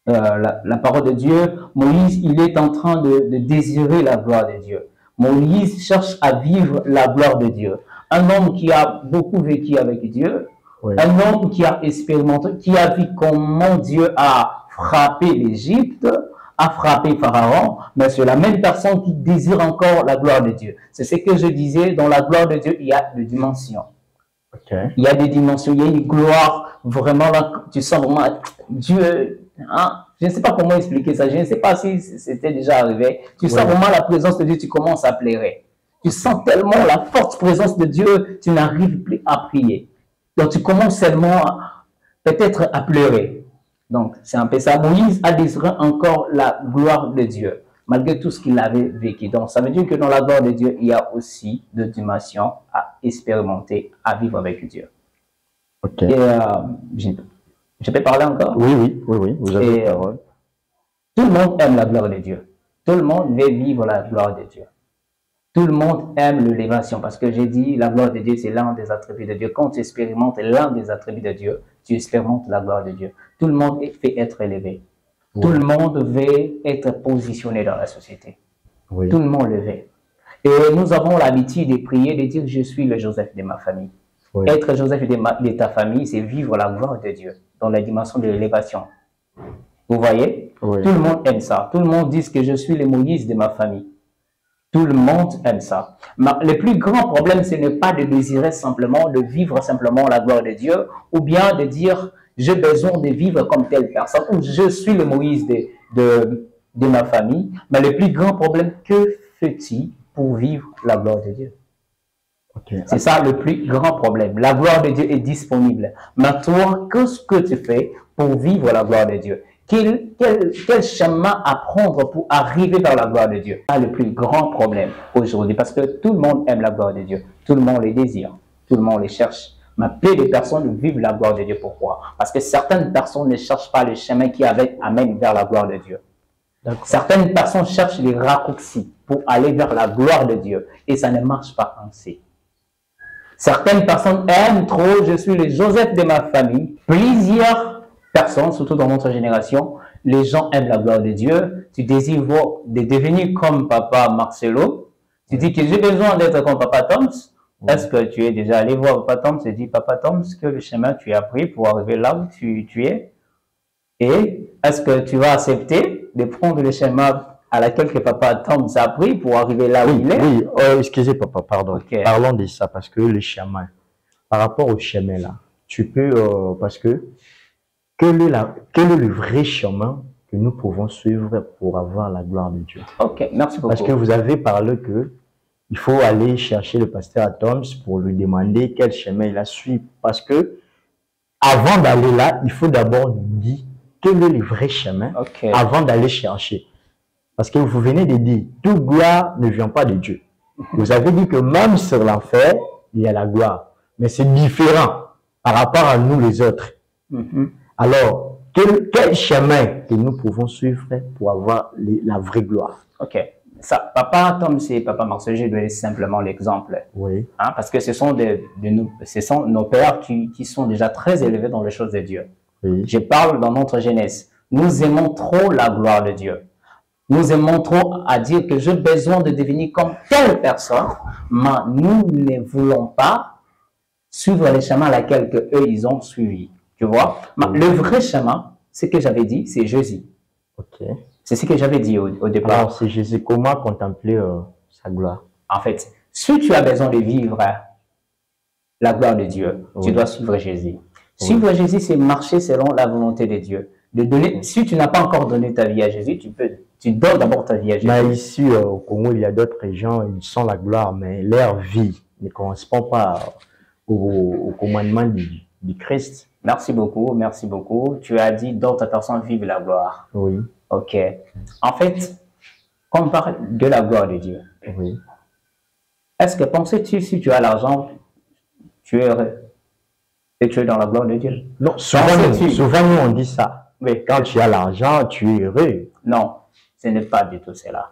la parole de Dieu, Moïse, il est en train de désirer la gloire de Dieu. Moïse cherche à vivre la gloire de Dieu. Un homme qui a beaucoup vécu avec Dieu, un homme qui a expérimenté, qui a vu comment Dieu a frappé l'Égypte, a frappé Pharaon, mais c'est la même personne qui désire encore la gloire de Dieu. C'est ce que je disais, dans la gloire de Dieu, il y a des dimensions. Il y a des dimensions, il y a une gloire, vraiment, là, tu sens vraiment Dieu, hein? Je ne sais pas comment expliquer ça, je ne sais pas si c'était déjà arrivé. Tu sens vraiment la présence de Dieu, tu commences à pleurer. Tu sens tellement la forte présence de Dieu, tu n'arrives plus à prier. Donc tu commences seulement peut-être à pleurer. Donc c'est un peu ça. Moïse a désiré encore la gloire de Dieu, malgré tout ce qu'il avait vécu. Donc ça veut dire que dans la gloire de Dieu, il y a aussi des dimensions à expérimenter, à vivre avec Dieu. Et je peux parler encore? Oui, vous avez la parole. Tout le monde aime la gloire de Dieu. Tout le monde veut vivre la gloire de Dieu. Tout le monde aime l'élévation parce que j'ai dit la gloire de Dieu, c'est l'un des attributs de Dieu. Quand tu expérimentes l'un des attributs de Dieu, tu expérimentes la gloire de Dieu. Tout le monde veut être élevé. Tout le monde veut être positionné dans la société. Tout le monde le veut. Et nous avons l'habitude de prier, de dire je suis le Joseph de ma famille. Être Joseph de ta famille, c'est vivre la gloire de Dieu dans la dimension de l'élévation. Vous voyez? Tout le monde aime ça. Tout le monde dit que je suis le Moïse de ma famille. Tout le monde aime ça. Mais le plus grand problème, ce n'est pas de désirer simplement, de vivre simplement la gloire de Dieu, ou bien de dire, j'ai besoin de vivre comme telle personne, ou je suis le Moïse de ma famille. Mais le plus grand problème, que fais-tu pour vivre la gloire de Dieu? C'est ça le plus grand problème. La gloire de Dieu est disponible. Mais toi, qu'est-ce que tu fais pour vivre la gloire de Dieu? Quel chemin à prendre pour arriver vers la gloire de Dieu? C'est le plus grand problème aujourd'hui parce que tout le monde aime la gloire de Dieu. Tout le monde les désire. Tout le monde les cherche. Mais peu de personnes vivent la gloire de Dieu. Pourquoi? Parce que certaines personnes ne cherchent pas le chemin qui amène vers la gloire de Dieu. Certaines personnes cherchent les raccourcis pour aller vers la gloire de Dieu. Et ça ne marche pas ainsi. Certaines personnes aiment trop, je suis le Joseph de ma famille. Plusieurs personnes, surtout dans notre génération, les gens aiment la gloire de Dieu. Tu désires de devenir comme papa Marcelo. Tu dis que j'ai besoin d'être comme papa Toms. Est-ce que tu es déjà allé voir papa Toms et dit papa Toms que le chemin tu as pris pour arriver là où tu es? Et est-ce que tu vas accepter de prendre le chemin à laquelle que papa Toms a pris pour arriver là où il est? Excusez papa, pardon. Parlons de ça parce que le chemin, par rapport au chemin là, tu peux, parce que quel est le vrai chemin que nous pouvons suivre pour avoir la gloire de Dieu? Ok, merci beaucoup. Parce que vous avez parlé que il faut aller chercher le pasteur Atoms pour lui demander quel chemin il a suivi. Parce que avant d'aller là, il faut d'abord nous dire quel est le vrai chemin avant d'aller chercher. Parce que vous venez de dire, toute gloire ne vient pas de Dieu. Vous avez dit que même sur l'enfer, il y a la gloire. Mais c'est différent par rapport à nous les autres. Alors, quel chemin que nous pouvons suivre pour avoir la vraie gloire? Ok. Ça, Papa Tom, c'est Papa Marcel, je donne simplement l'exemple. Oui. Hein, parce que ce sont nos pères qui sont déjà très élevés dans les choses de Dieu. Oui. Je parle dans notre jeunesse. Nous aimons trop la gloire de Dieu. Nous aimons trop à dire que j'ai besoin de devenir comme telle personne, mais nous ne voulons pas suivre les chemins à laquelle eux ils ont suivi. Tu vois? Oui. Le vrai chemin, ce que j'avais dit, c'est Jésus. Ok. C'est ce que j'avais dit au départ. Alors, c'est Jésus, comment contempler sa gloire? En fait, si tu as besoin de vivre la gloire de Dieu, oui, tu dois suivre Jésus. Oui. Suivre Jésus, c'est marcher selon la volonté de Dieu. De donner, si tu n'as pas encore donné ta vie à Jésus, tu donnes d'abord ta vie à Jésus. Mais ici, au Congo, il y a d'autres gens, ils sont la gloire, mais leur vie ne correspond pas au commandement du Christ. Merci beaucoup, merci beaucoup. Tu as dit d'autres personnes vivent la gloire. Oui. Ok. En fait, quand on parle de la gloire de Dieu, oui, est-ce que pensais-tu si tu as l'argent, tu es heureux et tu es dans la gloire de Dieu? Non, souvent nous on dit ça. Oui. Quand tu as l'argent, tu es heureux. Non, ce n'est pas du tout cela.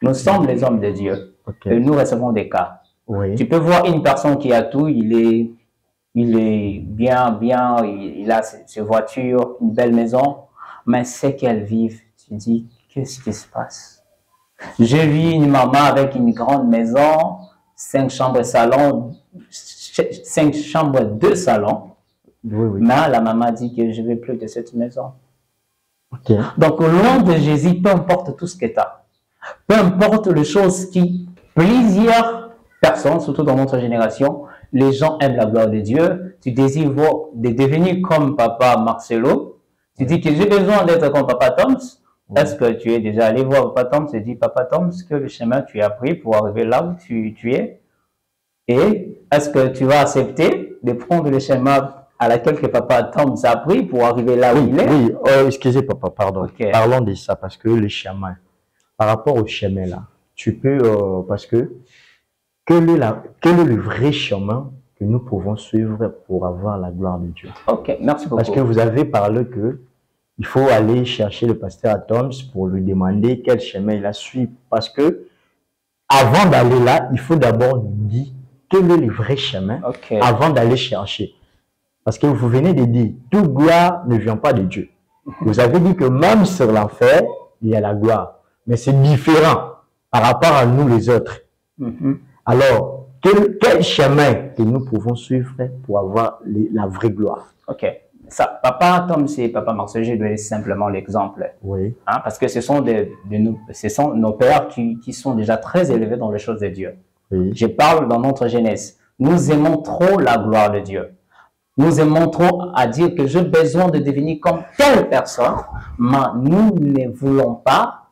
Nous sommes les hommes de Dieu. Okay. Et nous recevons des cas. Oui. Tu peux voir une personne qui a tout, il est bien, il a ses voitures, une belle maison, mais c'est qu'elle vive. Tu dis, qu'est-ce qui se passe? J'ai vu une maman avec une grande maison, 5 chambres salon, 5 chambres, 2 salons. Oui, oui. Mais la maman dit que je ne veux plus de cette maison. Okay. Donc, au nom de Jésus, peu importe tout ce que tu as, peu importe les choses qui, plusieurs personnes, surtout dans notre génération, les gens aiment la gloire de Dieu. Tu désires de devenir comme Papa Marcelo. Tu dis que j'ai besoin d'être comme Papa Toms. Oui. Est-ce que tu es déjà allé voir Papa Toms et dit, Papa Toms, que le chemin tu as pris pour arriver là où tu es? Et est-ce que tu vas accepter de prendre le chemin à laquelle que Papa Toms a pris pour arriver là où il est? Oui, excusez papa, pardon. Okay. Parlons de ça parce que le chemin, par rapport au chemin là, tu peux, parce que quel est le vrai chemin que nous pouvons suivre pour avoir la gloire de Dieu? Ok, merci beaucoup. Parce que vous avez parlé que il faut aller chercher le pasteur Atoms pour lui demander quel chemin il a suivi. Parce que avant d'aller là, il faut d'abord nous dire quel est le vrai chemin avant d'aller chercher. Parce que vous venez de dire, toute gloire ne vient pas de Dieu. Vous avez dit que même sur l'enfer, il y a la gloire. Mais c'est différent par rapport à nous les autres. Alors, quel chemin que nous pouvons suivre pour avoir la vraie gloire? Ok. Ça, Papa Tom, c'est Papa Marcel, je donne simplement l'exemple. Oui. Hein, parce que ce sont nos pères qui sont déjà très élevés dans les choses de Dieu. Oui. Je parle dans notre jeunesse. Nous aimons trop la gloire de Dieu. Nous aimons trop à dire que j'ai besoin de devenir comme telle personne, mais nous ne voulons pas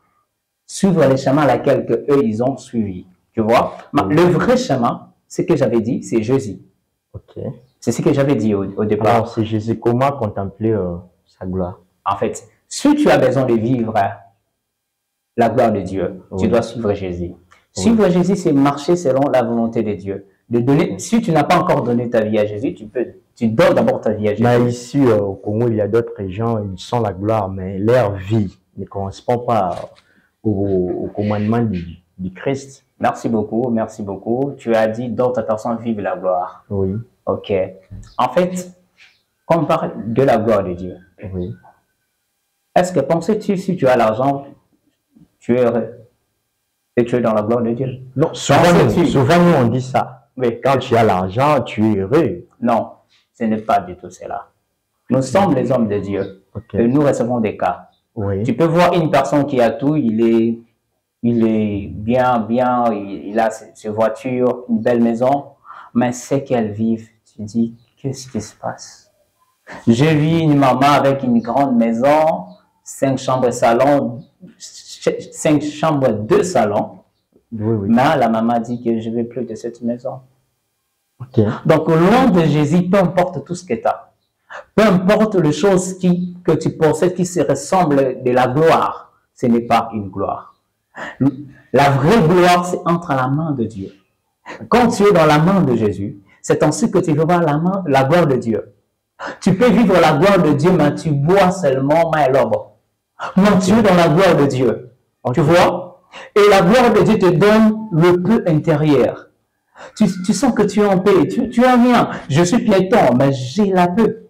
suivre les chemins à laquelle eux ils ont suivi. Tu vois? Oui. Le vrai chemin, ce que j'avais dit, c'est Jésus. Ok. C'est ce que j'avais dit au départ. Alors, c'est Jésus, comment contempler sa gloire? En fait, si tu as besoin de vivre la gloire de Dieu, oui, tu dois suivre Jésus. Oui. Suivre Jésus, c'est marcher selon la volonté de Dieu. De donner, si tu n'as pas encore donné ta vie à Jésus, tu donnes d'abord ta vie à Jésus. Mais ici, au Congo, il y a d'autres gens, ils sont la gloire, mais leur vie ne correspond pas au commandement du Christ. Merci beaucoup, merci beaucoup. Tu as dit d'autres personnes vivent la gloire. Oui. Ok. En fait, quand on parle de la gloire de Dieu, oui, est-ce que pensais-tu si tu as l'argent, tu es heureux et tu es dans la gloire de Dieu? Non, souvent nous on dit ça. Oui. Quand tu as l'argent, tu es heureux. Non, ce n'est pas du tout cela. Nous sommes les hommes de Dieu. Et nous recevons des cas. Oui. Tu peux voir une personne qui a tout, il est bien, il a ses voitures, une belle maison, mais c'est qu'elle vive. Tu dis, qu'est-ce qui se passe? J'ai vu une maman avec une grande maison, 5 chambres salon, 5 chambres, 2 salons. Oui, oui. Mais la maman dit que je ne veux plus de cette maison. Ok. Donc, loin de Jésus, peu importe tout ce que tu as, peu importe les choses que tu possèdes qui se ressemblent de la gloire, ce n'est pas une gloire. La vraie gloire, c'est entre la main de Dieu. Quand tu es dans la main de Jésus, c'est ainsi que tu vas voir la gloire de Dieu. Tu peux vivre la gloire de Dieu, mais tu bois seulement Maëlobo. Non, tu es dans la gloire de Dieu. Tu vois? Et la gloire de Dieu te donne le peu intérieur. Tu sens que tu es en paix, tu as rien. Je suis piéton, mais j'ai la paix.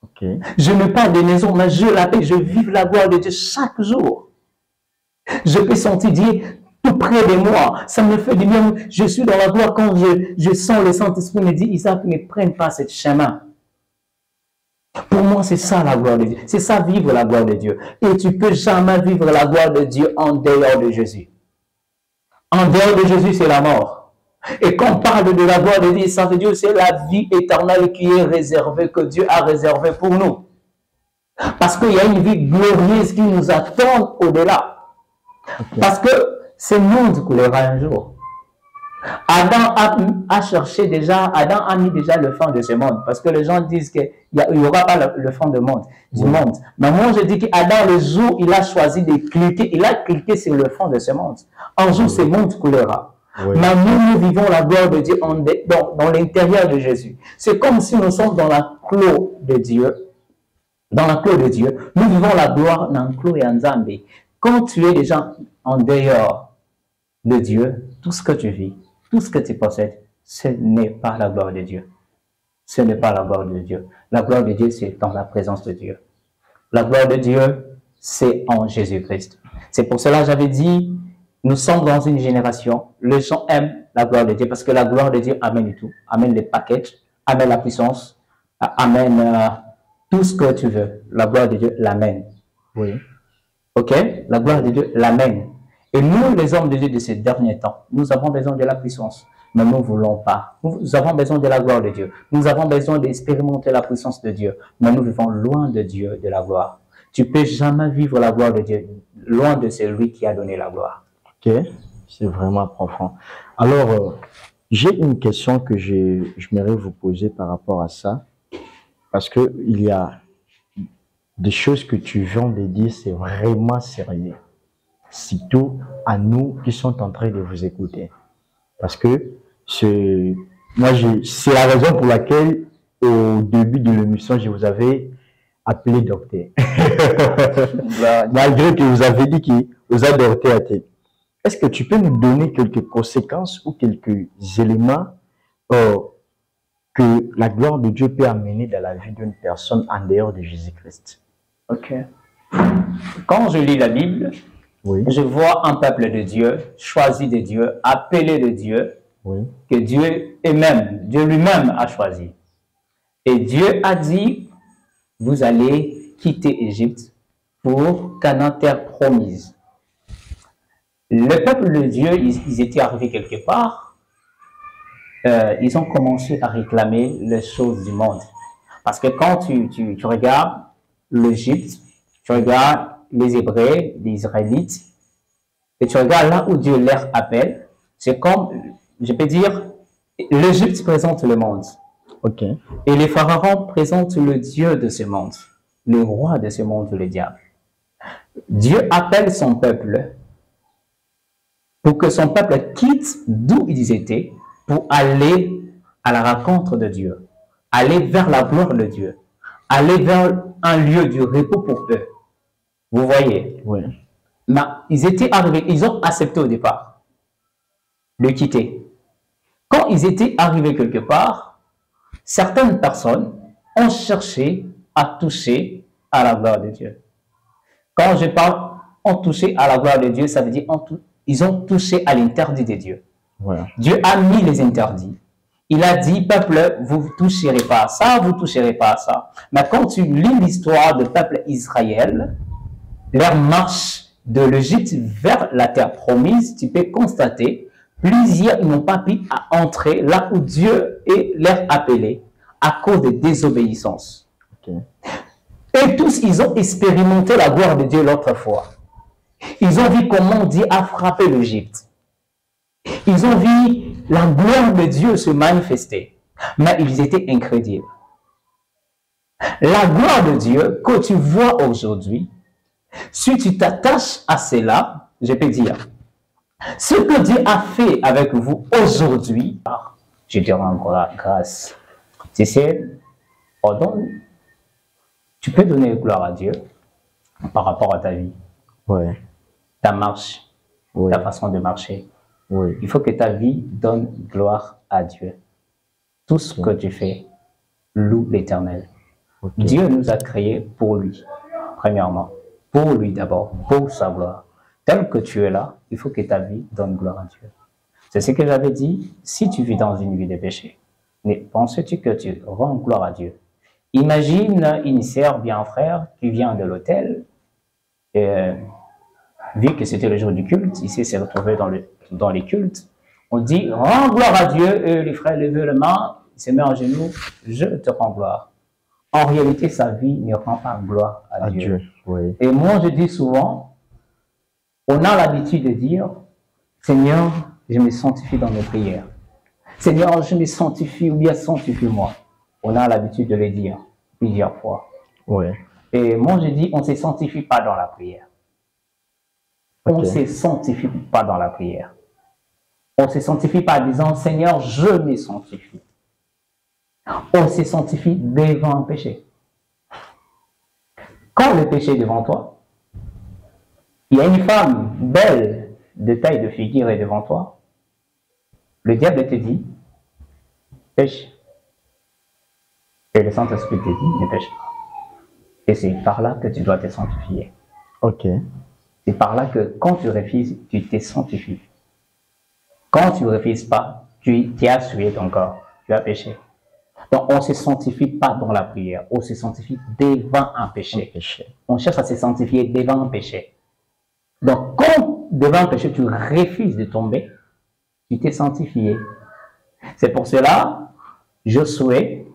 Okay. Je n'ai pas de maison, mais j'ai la paix. Je vis la gloire de Dieu chaque jour. Je peux sentir Dieu tout près de moi. Ça me fait du bien. Je suis dans la gloire quand je sens le Saint-Esprit me dit, Isaac, ne prenne pas ce chemin. Pour moi, c'est ça la gloire de Dieu. C'est ça vivre la gloire de Dieu. Et tu ne peux jamais vivre la gloire de Dieu en dehors de Jésus. En dehors de Jésus, c'est la mort. Et quand on parle de la gloire de Dieu, ça veut dire que c'est la vie éternelle qui est réservée, que Dieu a réservée pour nous. Parce qu'il y a une vie glorieuse qui nous attend au-delà. Okay. Parce que ce monde coulera un jour. Adam a cherché déjà, Adam a mis déjà le fond de ce monde. Parce que les gens disent qu'il n'y aura pas le fond du monde. Mais moi, je dis qu'Adam, le jour il a choisi de cliquer, il a cliqué sur le fond de ce monde. Un jour, ce monde coulera. Oui. Mais nous vivons la gloire de Dieu dans l'intérieur de Jésus. C'est comme si nous sommes dans la clos de Dieu. Dans la clos de Dieu, nous vivons la gloire dans le clos et en Zambie. Quand tu es déjà en dehors de Dieu, tout ce que tu vis, tout ce que tu possèdes, ce n'est pas la gloire de Dieu. Ce n'est pas la gloire de Dieu. La gloire de Dieu, c'est dans la présence de Dieu. La gloire de Dieu, c'est en Jésus-Christ. C'est pour cela que j'avais dit, nous sommes dans une génération, les gens aiment la gloire de Dieu parce que la gloire de Dieu amène tout. Amène les packages, amène la puissance, amène tout ce que tu veux. La gloire de Dieu l'amène. Oui. Ok? La gloire de Dieu l'amène. Et nous, les hommes de Dieu de ces derniers temps, nous avons besoin de la puissance, mais nous ne voulons pas. Nous avons besoin de la gloire de Dieu. Nous avons besoin d'expérimenter la puissance de Dieu, mais nous vivons loin de Dieu, de la gloire. Tu ne peux jamais vivre la gloire de Dieu, loin de celui qui a donné la gloire. Ok, c'est vraiment profond. Alors, j'ai une question que j'aimerais vous poser par rapport à ça, parce qu'il y a des choses que tu viens de dire, c'est vraiment sérieux. Surtout à nous qui sommes en train de vous écouter. Parce que c'est la raison pour laquelle au début de l'émission, je vous avais appelé docteur. Malgré que vous avez dit que vous avez docteur. Est-ce que tu peux nous donner quelques conséquences ou quelques éléments que la gloire de Dieu peut amener dans la vie d'une personne en dehors de Jésus-Christ? Ok. Quand je lis la Bible, oui, je vois un peuple de Dieu, choisi de Dieu, appelé de Dieu, oui, que Dieu lui-même a choisi. Et Dieu a dit, vous allez quitter Égypte pour Canaan, terre promise. Le peuple de Dieu, ils étaient arrivés quelque part, ils ont commencé à réclamer les choses du monde. Parce que quand tu regardes l'Égypte, tu regardes les Hébreux, les Israélites, et tu regardes là où Dieu leur appelle, c'est comme, je peux dire, l'Égypte présente le monde. Ok. Et les pharaons présentent le Dieu de ce monde, le roi de ce monde, le diable. Dieu appelle son peuple pour que son peuple quitte d'où ils étaient pour aller à la rencontre de Dieu, aller vers la gloire de Dieu, aller vers un lieu du repos pour eux. Vous voyez? Oui. Mais ils étaient arrivés, ils ont accepté au départ de quitter. Quand ils étaient arrivés quelque part, certaines personnes ont cherché à toucher à la gloire de Dieu. Quand je parle ont touché à la gloire de Dieu, ça veut dire ils ont touché à l'interdit de Dieu. Voilà. Dieu a mis les interdits. Il a dit, peuple, vous ne toucherez pas à ça, vous ne toucherez pas à ça. Mais quand tu lis l'histoire du peuple Israël, leur marche de l'Égypte vers la terre promise, tu peux constater, plusieurs n'ont pas pu entrer là où Dieu est leur appelé, à cause de désobéissance. Ok. Et tous, ils ont expérimenté la gloire de Dieu l'autre fois. Ils ont vu comment Dieu a frappé l'Égypte. Ils ont vu la gloire de Dieu se manifester. Mais ils étaient incrédules. La gloire de Dieu que tu vois aujourd'hui, si tu t'attaches à cela, je peux dire, ce que Dieu a fait avec vous aujourd'hui, je te rends grâce. Tu sais, tu peux donner gloire à Dieu par rapport à ta vie, ta marche, ta façon de marcher. Il faut que ta vie donne gloire à Dieu. Tout ce que tu fais, loue l'Éternel. Dieu nous a créés pour lui, premièrement. Pour lui d'abord, pour sa gloire. Tel que tu es là, il faut que ta vie donne gloire à Dieu. C'est ce que j'avais dit, si tu vis dans une vie de péché, penses-tu que tu rends gloire à Dieu? Imagine une sœur bien frère qui vient de l'hôtel, vu que c'était le jour du culte, ici s'est retrouvé dans les cultes, on dit « Rends gloire à Dieu » et les frères lèvent la main, il se met en genoux, « Je te rends gloire ». En réalité, sa vie ne rend pas gloire à Dieu. Et moi, je dis souvent, on a l'habitude de dire « Seigneur, je me sanctifie dans mes prières. Seigneur, je me sanctifie ou bien sanctifie-moi. » On a l'habitude de le dire plusieurs fois. Et moi, je dis, on ne se sanctifie pas dans la prière. On ne se sanctifie pas dans la prière. On ne se sanctifie pas en disant, Seigneur, je me sanctifie. On se sanctifie devant un péché. Quand le péché est devant toi, il y a une femme belle, de taille de figure est devant toi, le diable te dit, pêche. Et le Saint-Esprit te dit, ne pêche pas. Et c'est par là que tu dois te sanctifier. C'est par là que quand tu refuses, tu te sanctifies. Quand tu ne refuses pas, tu as souillé ton corps, tu as péché. Donc on ne se sanctifie pas dans la prière, on se sanctifie devant un péché. On cherche à se sanctifier devant un péché. Donc quand devant un péché, tu refuses de tomber, tu t'es sanctifié. C'est pour cela, Josué,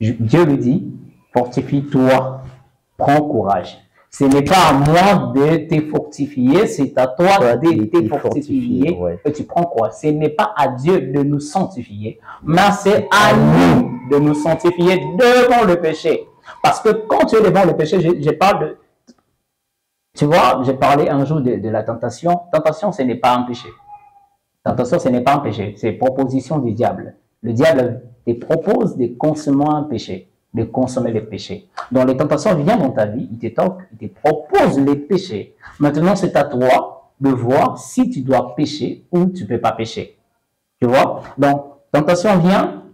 Dieu lui dit, fortifie-toi, prends courage. Ce n'est pas à moi de te fortifier, c'est à toi de te fortifier. Et tu prends quoi? Ce n'est pas à Dieu de nous sanctifier, mais c'est à nous de nous sanctifier devant le péché. Parce que quand tu es devant le péché, je parle de... Tu vois, j'ai parlé un jour de la tentation. Tentation, ce n'est pas un péché. Tentation, ce n'est pas un péché, c'est proposition du diable. Le diable te propose de consommer un péché, de consommer les péchés. Donc les tentations viennent dans ta vie, il te toque, il te propose les péchés. Maintenant, c'est à toi de voir si tu dois pécher ou tu ne peux pas pécher. Tu vois? Donc, tentation vient,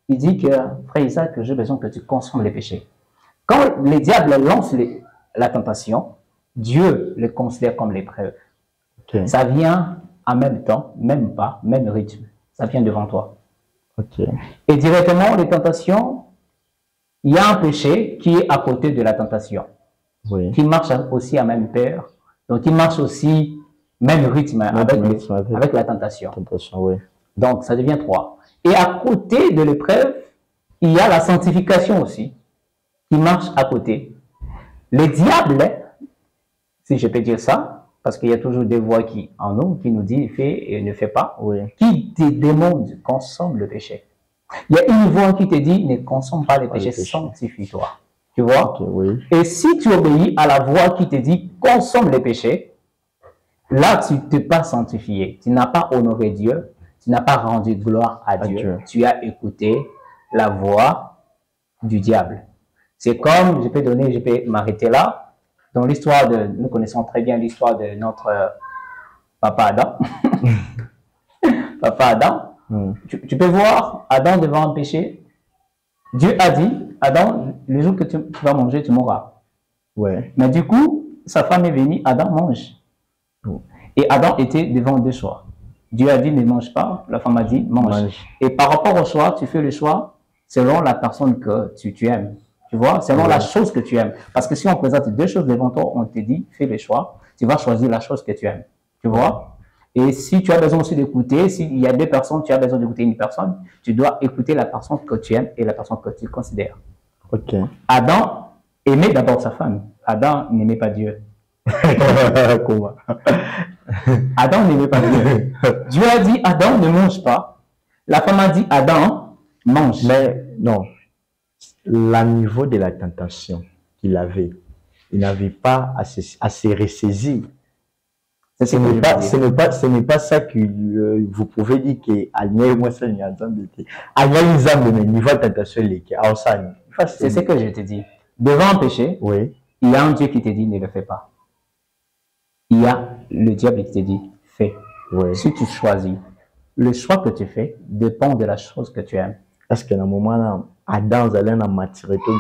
il dit que, frère Isaac, j'ai besoin que tu consommes les péchés. Quand le diable lance la tentation, Dieu le considère comme l'épreuve. Ça vient en même temps, même pas, même rythme. Ça vient devant toi. Et directement, les tentations, il y a un péché qui est à côté de la tentation, qui marche aussi à même paire, donc qui marche aussi même rythme, avec la tentation. Donc, ça devient 3. Et à côté de l'épreuve, il y a la sanctification aussi, qui marche à côté. Le diable, si je peux dire ça, parce qu'il y a toujours des voix en nous qui nous disent fais et ne fais pas, qui te demandent consomme le péché. Il y a une voix qui te dit ne consomme pas le péché, sanctifie-toi. Tu vois? Et si tu obéis à la voix qui te dit consomme le péché, là tu ne t'es pas sanctifié. Tu n'as pas honoré Dieu, tu n'as pas rendu gloire à Dieu. Tu as écouté la voix du diable. C'est comme, je peux m'arrêter là. Dans l'histoire nous connaissons très bien l'histoire de notre papa Adam. Papa Adam, tu peux voir Adam devant un péché. Dieu a dit, Adam, le jour que tu vas manger, tu mourras. Mais du coup, sa femme est venue, Adam mange. Et Adam était devant 2 choix. Dieu a dit, ne mange pas. La femme a dit, mange. Et par rapport au choix, tu fais le choix selon la personne que tu aimes. Tu vois, selon la chose que tu aimes. Parce que si on présente 2 choses devant toi, on te dit, fais le choix, tu vas choisir la chose que tu aimes. Tu vois? Et si tu as besoin aussi d'écouter, s'il y a deux personnes, tu as besoin d'écouter une personne, tu dois écouter la personne que tu aimes et la personne que tu considères. Ok. Adam aimait d'abord sa femme. Adam n'aimait pas Dieu. Comment? Adam n'aimait pas Dieu. Dieu a dit, Adam, ne mange pas. La femme a dit, Adam, mange. Mais non, le niveau de la tentation qu'il avait, il n'avait pas à se ressaisir. Ce n'est pas ça que vous pouvez dire que moi ça n'y a jamais niveau tentation c'est ce que je te dis. Devant un péché, oui, il y a un Dieu qui te dit ne le fais pas. Il y a le diable qui te dit fais. Oui. Si tu choisis, le choix que tu fais dépend de la chose que tu aimes. Est-ce que dans le moment là, Adam allait en maturité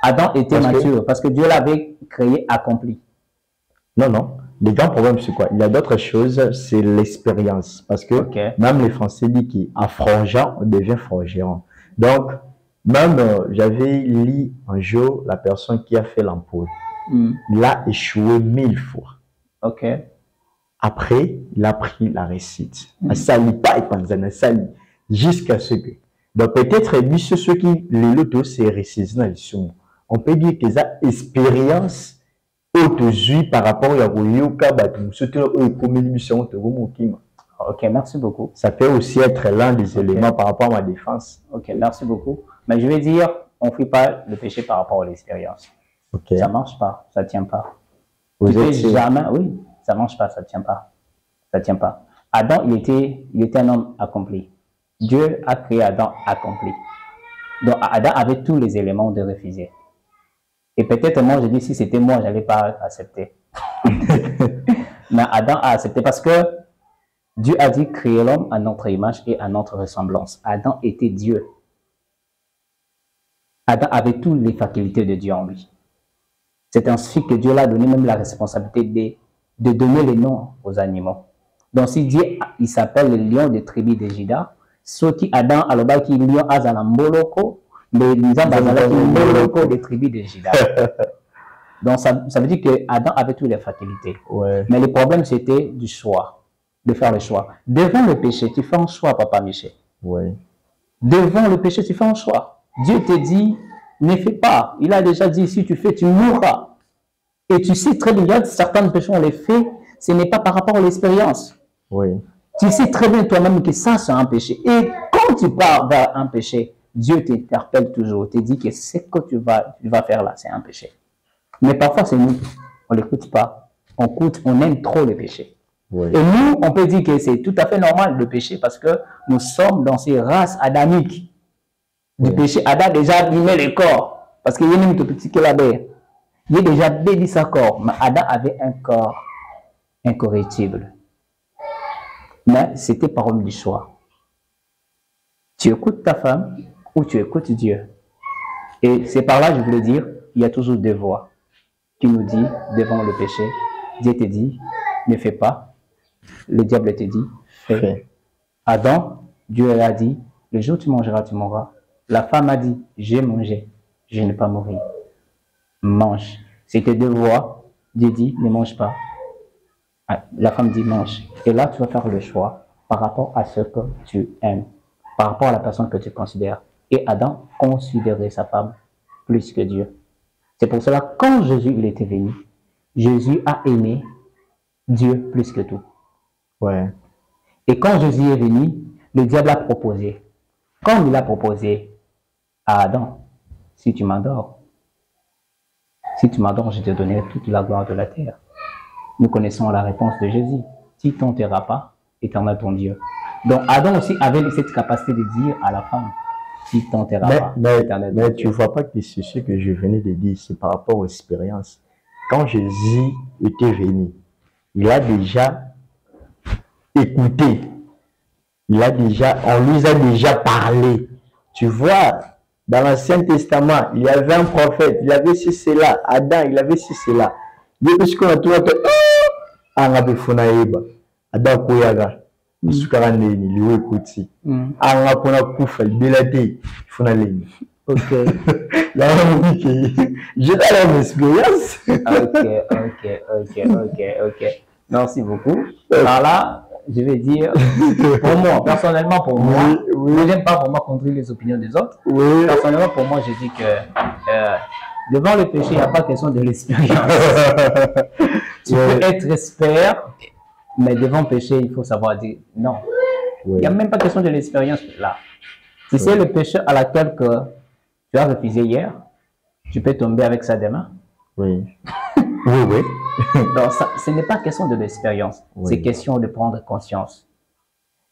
Adam était mature parce que Dieu l'avait créé accompli. Non, non. Le grand problème, c'est quoi? Il y a d'autres choses, c'est l'expérience. Parce que même les Français disent qu'à forgeant, on devient forgeron. Donc, même j'avais lu un jour la personne qui a fait l'ampoule. Il a échoué 1000 fois. Ok. Après, il a pris la réussite. Jusqu'à ce que. Donc, peut-être, ceux qui les lotos, c'est réussissent. On peut dire qu'ils ont expérience par rapport à ok, merci beaucoup. Ça peut aussi être l'un des éléments par rapport à ma défense. Ok, merci beaucoup. Mais je vais dire, on ne fait pas le péché par rapport à l'expérience. Okay. Ça ne marche pas, ça ne tient pas. Vous êtes jamais, oui, ça ne marche pas, ça ne tient pas. Ça ne tient pas. Adam, il était un homme accompli. Dieu a créé Adam accompli. Donc Adam avait tous les éléments de refuser. Et peut-être moi, je dis, si c'était moi, je n'allais pas accepter. Mais Adam a accepté parce que Dieu a dit créer l'homme à notre image et à notre ressemblance. Adam était Dieu. Adam avait toutes les facultés de Dieu en lui. C'est ainsi que Dieu l'a donné même la responsabilité de donner les noms aux animaux. Donc si Dieu, il s'appelle le lion de tribu de Juda, ce qui Adam a le bas qui lion à Zalamboloko, mais les gens des tribus de Juda. Donc ça veut dire que Adam avait toutes les facultés. Ouais. Mais le problème c'était du choix, de faire le choix. Devant le péché, tu fais un choix, papa Michel. Ouais. Devant le péché, tu fais un choix. Dieu te dit, ne fais pas. Il a déjà dit, si tu fais, tu mourras. Et tu sais très bien, certains péchés, on les fait, ce n'est pas par rapport à l'expérience. Oui. Tu sais très bien toi-même que ça, c'est un péché. Et quand tu pars vers un péché, Dieu t'interpelle toujours, te dit que ce que tu vas faire là, c'est un péché. Mais parfois, c'est nous, on ne l'écoute pas. On aime trop le péché. Oui. Et nous, on peut dire que c'est tout à fait normal le péché parce que nous sommes dans ces races adamiques. Du péché, Adam a déjà abîmé le corps. Parce qu'il y a même tout petit que la baie. Il a déjà béni sa corps. Mais Adam avait un corps incorruptible. Mais c'était parole du choix. Tu écoutes ta femme ou tu écoutes Dieu. Et c'est par là, je voulais dire, il y a toujours deux voix qui nous dit devant le péché. Dieu te dit, ne fais pas. Le diable te dit, fais. Adam, Dieu a dit, le jour où tu mangeras, tu mourras. La femme a dit, j'ai mangé, je ne vais pas mourir. Mange. C'était deux voix. Dieu dit, ne mange pas. La femme dit, mange. Et là, tu vas faire le choix par rapport à ce que tu aimes, par rapport à la personne que tu considères. Et Adam considérait sa femme plus que Dieu. C'est pour cela, quand Jésus il était venu, Jésus a aimé Dieu plus que tout. Ouais. Et quand Jésus est venu, le diable a proposé. Comme il a proposé à Adam, si tu m'adores, je te donnerai toute la gloire de la terre. Nous connaissons la réponse de Jésus. Si tu ne t'aimeras pas, éternel ton Dieu. Donc Adam aussi avait cette capacité de dire à la femme, si tu ne t'aimeras pas, éternel ton Dieu. Mais tu ne vois pas que c'est ce que je venais de dire, c'est par rapport aux expériences. Quand Jésus était venu, il a déjà écouté. On lui a déjà parlé. Tu vois, dans l'Ancien Testament, il y avait un prophète, il avait ci, cela. Adam, il avait ci, cela. Depuis qu'on a tout fait, Adam Koyaga, Sukarane, lui écouti. Anga pona kufa, belate, Funaleni. Ok. J'ai la même expérience. Ok. Merci beaucoup. Alors là, je vais dire, pour moi, personnellement, pour moi, je n'aime pas vraiment contredire les opinions des autres. Oui. Personnellement, pour moi, je dis que devant le péché, il n'y a pas question de l'expérience. Tu peux être expert, mais devant le péché, il faut savoir dire non. Il n'y a même pas question de l'expérience là. Si c'est le péché à laquelle que tu as refusé hier, tu peux tomber avec ça demain. Oui. Oui. Donc, ça, ce n'est pas question de l'expérience, c'est question de prendre conscience.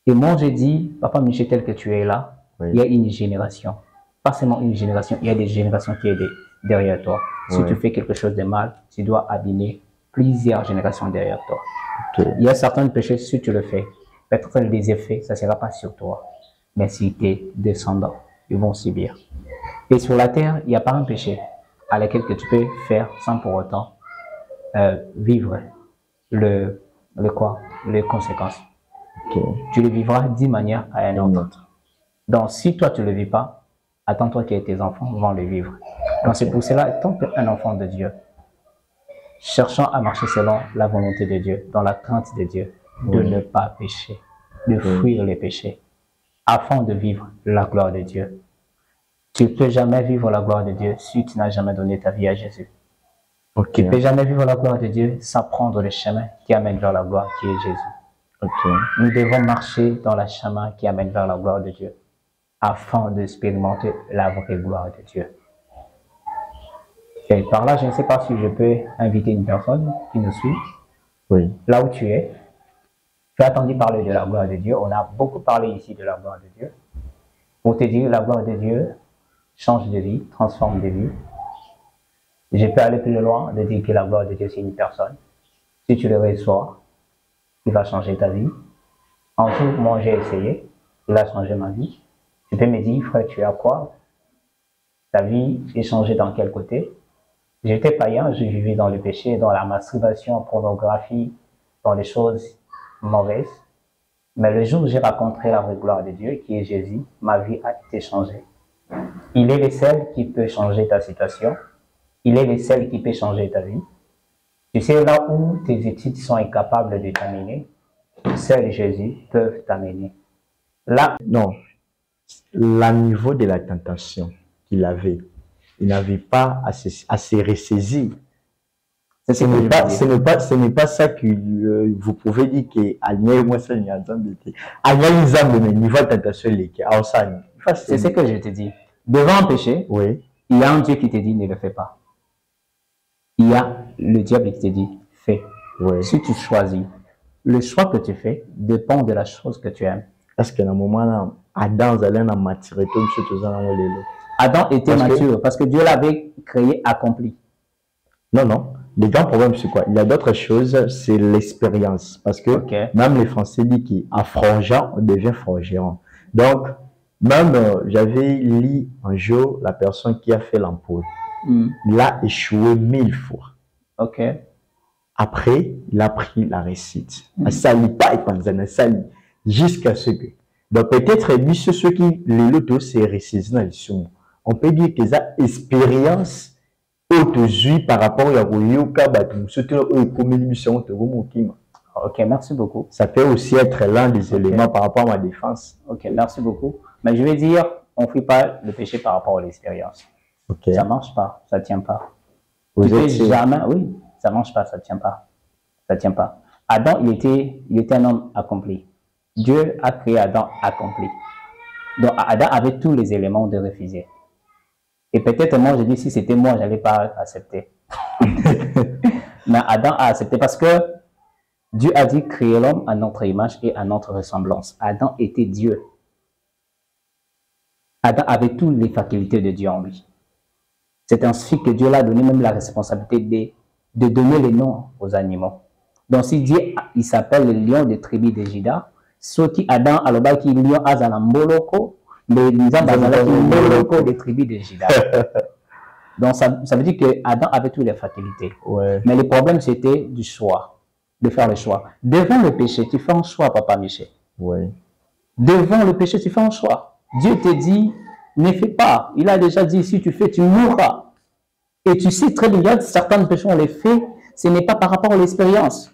Et moi, je dis, Papa Michel, tel que tu es là, il y a une génération. Pas seulement une génération, il y a des générations qui sont derrière toi. Si tu fais quelque chose de mal, tu dois abîmer plusieurs générations derrière toi. Il y a certains péchés, si tu le fais, peut-être les effets, ça ne sera pas sur toi, mais si tes descendants, ils vont subir. Et sur la terre, il n'y a pas un péché à laquelle que tu peux faire sans pour autant vivre les conséquences. Tu le vivras d'une manière à une autre. Donc, si toi, tu ne le vis pas, attends-toi que tes enfants vont le vivre. Donc, c'est pour cela, tant qu'un enfant de Dieu, cherchant à marcher selon la volonté de Dieu, dans la crainte de Dieu, de ne pas pécher, de fuir les péchés, afin de vivre la gloire de Dieu. Tu ne peux jamais vivre la gloire de Dieu si tu n'as jamais donné ta vie à Jésus. Tu ne peux jamais vivre la gloire de Dieu sans prendre le chemin qui amène vers la gloire, qui est Jésus. Nous devons marcher dans le chemin qui amène vers la gloire de Dieu, afin d'expérimenter la vraie gloire de Dieu. Et par là, je ne sais pas si je peux inviter une personne qui nous suit. Oui. Là où tu es, tu as entendu parler de la gloire de Dieu. On a beaucoup parlé ici de la gloire de Dieu. Pour te dire, la gloire de Dieu change de vie, transforme de vie. Je peux aller plus loin de dire que la gloire de Dieu, c'est une personne. Si tu le reçois, il va changer ta vie. Un jour, moi, j'ai essayé. Il a changé ma vie. Tu peux me dire, frère, tu as quoi? Ta vie est changée dans quel côté? J'étais païen, je vivais dans le péché, dans la masturbation, la pornographie, dans les choses mauvaises. Mais le jour où j'ai rencontré la vraie gloire de Dieu, qui est Jésus, ma vie a été changée. Il est le seul qui peut changer ta situation. Il est le seul qui peut changer ta vie. Tu sais, là où tes études sont incapables de t'amener, seul Jésus peut t'amener. Là, non, le niveau de la tentation qu'il avait, il n'avait pas à se ressaisir. Ce n'est pas ça que vous pouvez dire que c'est ce que je te dis. Devant un péché, il y a un Dieu qui te dit ne le fais pas. Il y a le diable qui te dit fais. Si tu choisis, le choix que tu fais dépend de la chose que tu aimes. Est-ce qu'à un moment, Adam était mature parce que Dieu l'avait créé accompli. Non. Le grand problème, c'est quoi? Il y a d'autres choses, c'est l'expérience. Parce que même les Français disent qu'en forgeant, on devient forgeron. Donc, même j'avais lu un jour la personne qui a fait l'ampoule. Il a échoué 1000 fois. Après, il a pris la réussite. Jusqu'à ce que. Donc, peut-être, lui, ceux qui les lotos, c'est réussite. On peut dire qu'ils ont expérience autour par rapport à merci beaucoup. Ça peut aussi être l'un des éléments par rapport à ma défense. Merci beaucoup. Mais je vais dire, on ne fait pas le péché par rapport à l'expérience. Ça ne marche pas, ça ne tient pas. Jamais, oui, ça ne marche pas, ça ne tient pas. Ça tient pas. Adam, il était un homme accompli. Dieu a créé Adam accompli. Donc Adam avait tous les éléments de refuser. Et peut-être moi, je dis, si c'était moi, je n'allais pas accepter. Mais Adam a accepté parce que Dieu a dit créer l'homme à notre image et à notre ressemblance. Adam était Dieu. Adam avait toutes les facultés de Dieu en lui. C'est ainsi que Dieu l'a donné même la responsabilité de donner les noms aux animaux. Donc si Dieu, il s'appelle le lion de tribu de Juda, ce qui Adam a le qui lion à Zanamboloko, mais les gens des tribus de Juda. Donc ça veut dire que Adam avait toutes les facultés. Mais le problème c'était du choix, de faire le choix. Devant le péché, tu fais un choix, Papa Michel. Devant le péché, tu fais un choix. Dieu te dit, ne fais pas. Il a déjà dit, si tu fais, tu mourras. Et tu sais très bien, certains péchés, on les fait, ce n'est pas par rapport à l'expérience.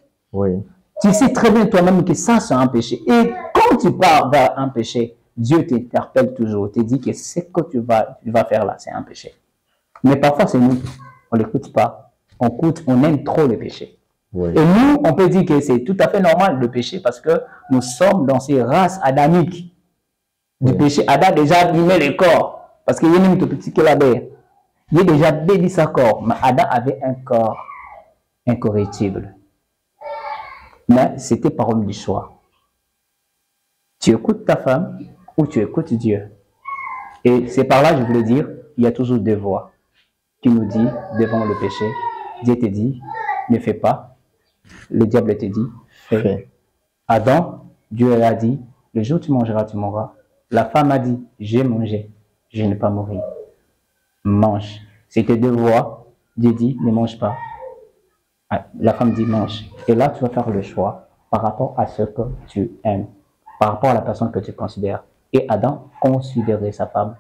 Tu sais très bien toi-même que ça, c'est un péché. Et quand tu pars vers un péché, Dieu t'interpelle toujours, te dit que ce que tu vas faire là, c'est un péché. Mais parfois, c'est nous, on ne l'écoute pas. On aime trop le péché. Oui. Et nous, on peut dire que c'est tout à fait normal le péché parce que nous sommes dans ces races adamiques du péché. Adam a déjà abîmé le corps parce qu'il y a même tout petit que la bête. Il a déjà béni sa corps, mais Adam avait un corps incorruptible. Mais c'était par homme du choix. Tu écoutes ta femme ou tu écoutes Dieu. Et c'est par là, je voulais dire, il y a toujours deux voix qui nous dit devant le péché. Dieu te dit, ne fais pas. Le diable te dit, fais. Adam, Dieu a dit, le jour où tu mangeras, tu mourras. La femme a dit, j'ai mangé, je n'ai pas mourir. Mange. C'était deux voix. Dieu dit, ne mange pas. La femme dit, mange. Et là, tu vas faire le choix par rapport à ce que tu aimes, par rapport à la personne que tu considères. Et Adam considérait sa femme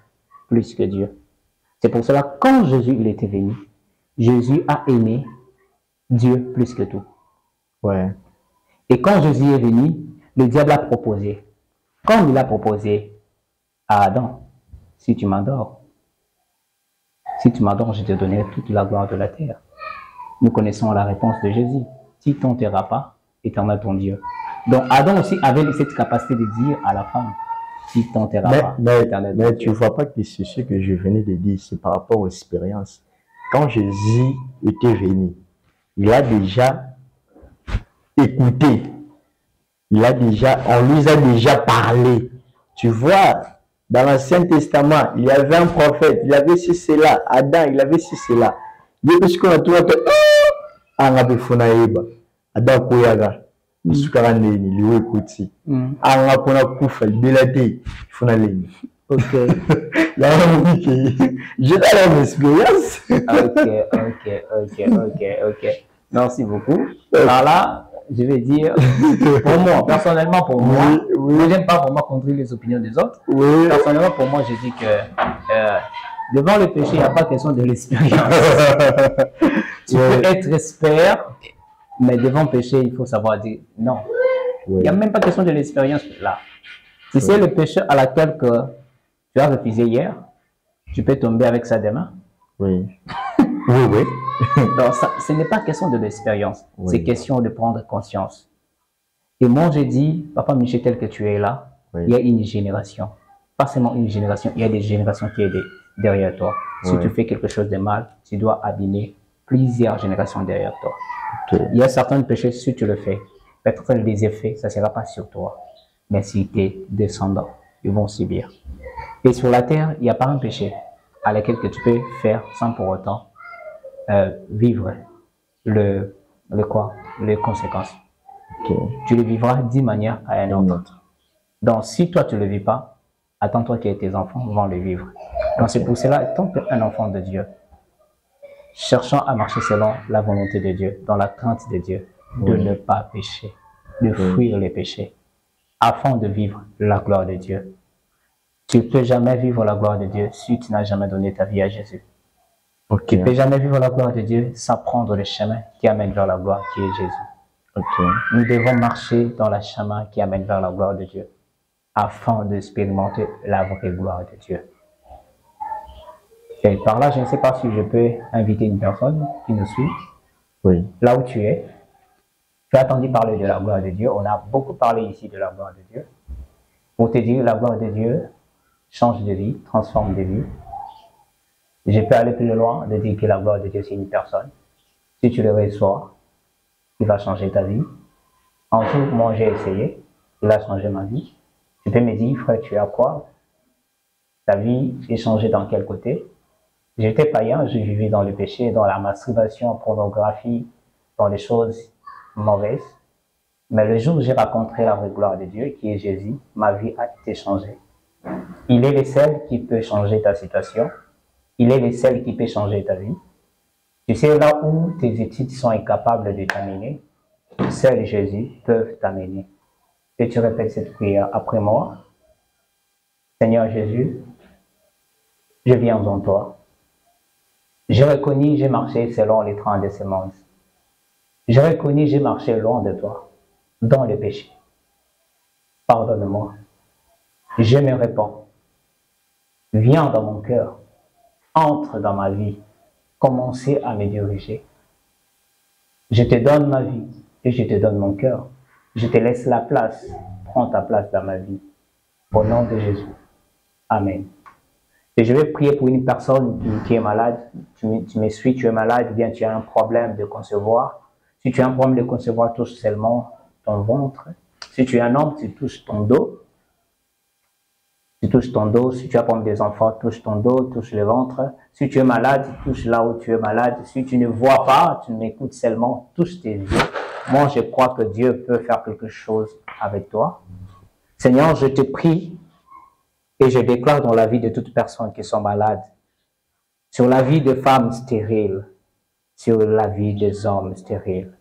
plus que Dieu. C'est pour cela, quand Jésus il était venu, Jésus a aimé Dieu plus que tout. Ouais. Et quand Jésus est venu, le diable a proposé. Quand il a proposé à Adam, si tu m'adores, je te donnerai toute la gloire de la terre. Nous connaissons la réponse de Jésus. Si tu ne t'aimeras pas, éternel ton Dieu. Donc Adam aussi avait cette capacité de dire à la femme, si tu ne t'aimeras pas, éternel ton Dieu. Mais tu ne vois pas que c'est ce que je venais de dire, c'est par rapport aux expériences. Quand Jésus était venu, il a déjà écouté. On lui a déjà parlé. Tu vois, dans l'Ancien Testament, il y avait un prophète, il avait ci, cela. Adam, il avait ci, cela. Depuis qu'on a tout fait, Adam Koyaga, Sukarane, lui écouti. Anga pona kufa, belate, Funaleni. Ok. J'ai la même expérience. Ok. Merci beaucoup. Alors là, je vais dire, pour moi, personnellement, pour moi, je n'aime pas vraiment contrôler les opinions des autres. Oui. Personnellement, pour moi, je dis que devant le péché, il n'y a pas question de l'expérience. Tu peux être expert, mais devant le péché, il faut savoir dire non. Il n'y a même pas question de l'expérience là. Si c'est le péché à laquelle que tu as refusé hier, tu peux tomber avec ça demain. Oui. Donc, ce n'est pas question de l'expérience, c'est question de prendre conscience. Et moi, j'ai dit, Papa Michel, tel que tu es là, il y a une génération. Pas seulement une génération, il y a des générations qui sont derrière toi. Si tu fais quelque chose de mal, tu dois abîmer plusieurs générations derrière toi. Il y a certains péchés, si tu le fais, peut-être les effets, ça ne sera pas sur toi. Mais si tes descendants, ils vont subir. Et sur la terre, il n'y a pas un péché à laquelle que tu peux faire sans pour autant vivre les conséquences. Tu le vivras d'une manière à une autre. Donc, si toi, tu ne le vis pas, attends-toi que tes enfants vont le vivre. Donc, c'est pour cela, tant qu'un enfant de Dieu, cherchant à marcher selon la volonté de Dieu, dans la crainte de Dieu, de ne pas pécher, de fuir les péchés, afin de vivre la gloire de Dieu. Tu ne peux jamais vivre la gloire de Dieu si tu n'as jamais donné ta vie à Jésus. Tu ne peux jamais vivre la gloire de Dieu sans prendre le chemin qui amène vers la gloire, qui est Jésus. Nous devons marcher dans le chemin qui amène vers la gloire de Dieu, afin d'expérimenter la vraie gloire de Dieu. Et par là, je ne sais pas si je peux inviter une personne qui nous suit. Là où tu es, tu as entendu parler de la gloire de Dieu. On a beaucoup parlé ici de la gloire de Dieu. Pour te dire, la gloire de Dieu change de vie, transforme de vie. Je peux aller plus loin de dire que la gloire de Dieu, c'est une personne. Si tu le reçois, il va changer ta vie. En tout, moi, j'ai essayé. Il a changé ma vie. Tu peux me dire, frère, tu as quoi? Ta vie est changée dans quel côté? J'étais païen, je vivais dans le péché, dans la masturbation, la pornographie, dans les choses mauvaises. Mais le jour où j'ai rencontré la vraie gloire de Dieu, qui est Jésus, ma vie a été changée. Il est le seul qui peut changer ta situation. Il est le seul qui peut changer ta vie. Tu sais, là où tes études sont incapables de t'amener, seul Jésus peut t'amener. Et tu répètes cette prière après moi. Seigneur Jésus, je viens en toi. Je reconnais, j'ai marché selon les trains de ce monde. Je reconnais, j'ai marché loin de toi. dans le péché. Pardonne-moi. Je me répands. Viens dans mon cœur. Entre dans ma vie. Commencez à me diriger. Je te donne ma vie et je te donne mon cœur. Je te laisse la place. Prends ta place dans ma vie. Au nom de Jésus. Amen. Et je vais prier pour une personne qui est malade. Tu me suis, tu es malade, ou bien tu as un problème de concevoir. Si tu as un problème de concevoir, touche seulement ton ventre. Si tu es un homme, tu touches ton dos. Tu touches ton dos. Si tu as problème des enfants, touche ton dos, touche le ventre. Si tu es malade, touche là où tu es malade. Si tu ne vois pas, tu m'écoutes seulement, touche tes yeux. Moi, je crois que Dieu peut faire quelque chose avec toi. Seigneur, je te prie et je déclare dans la vie de toutes personnes qui sont malades, sur la vie des femmes stériles, sur la vie des hommes stériles.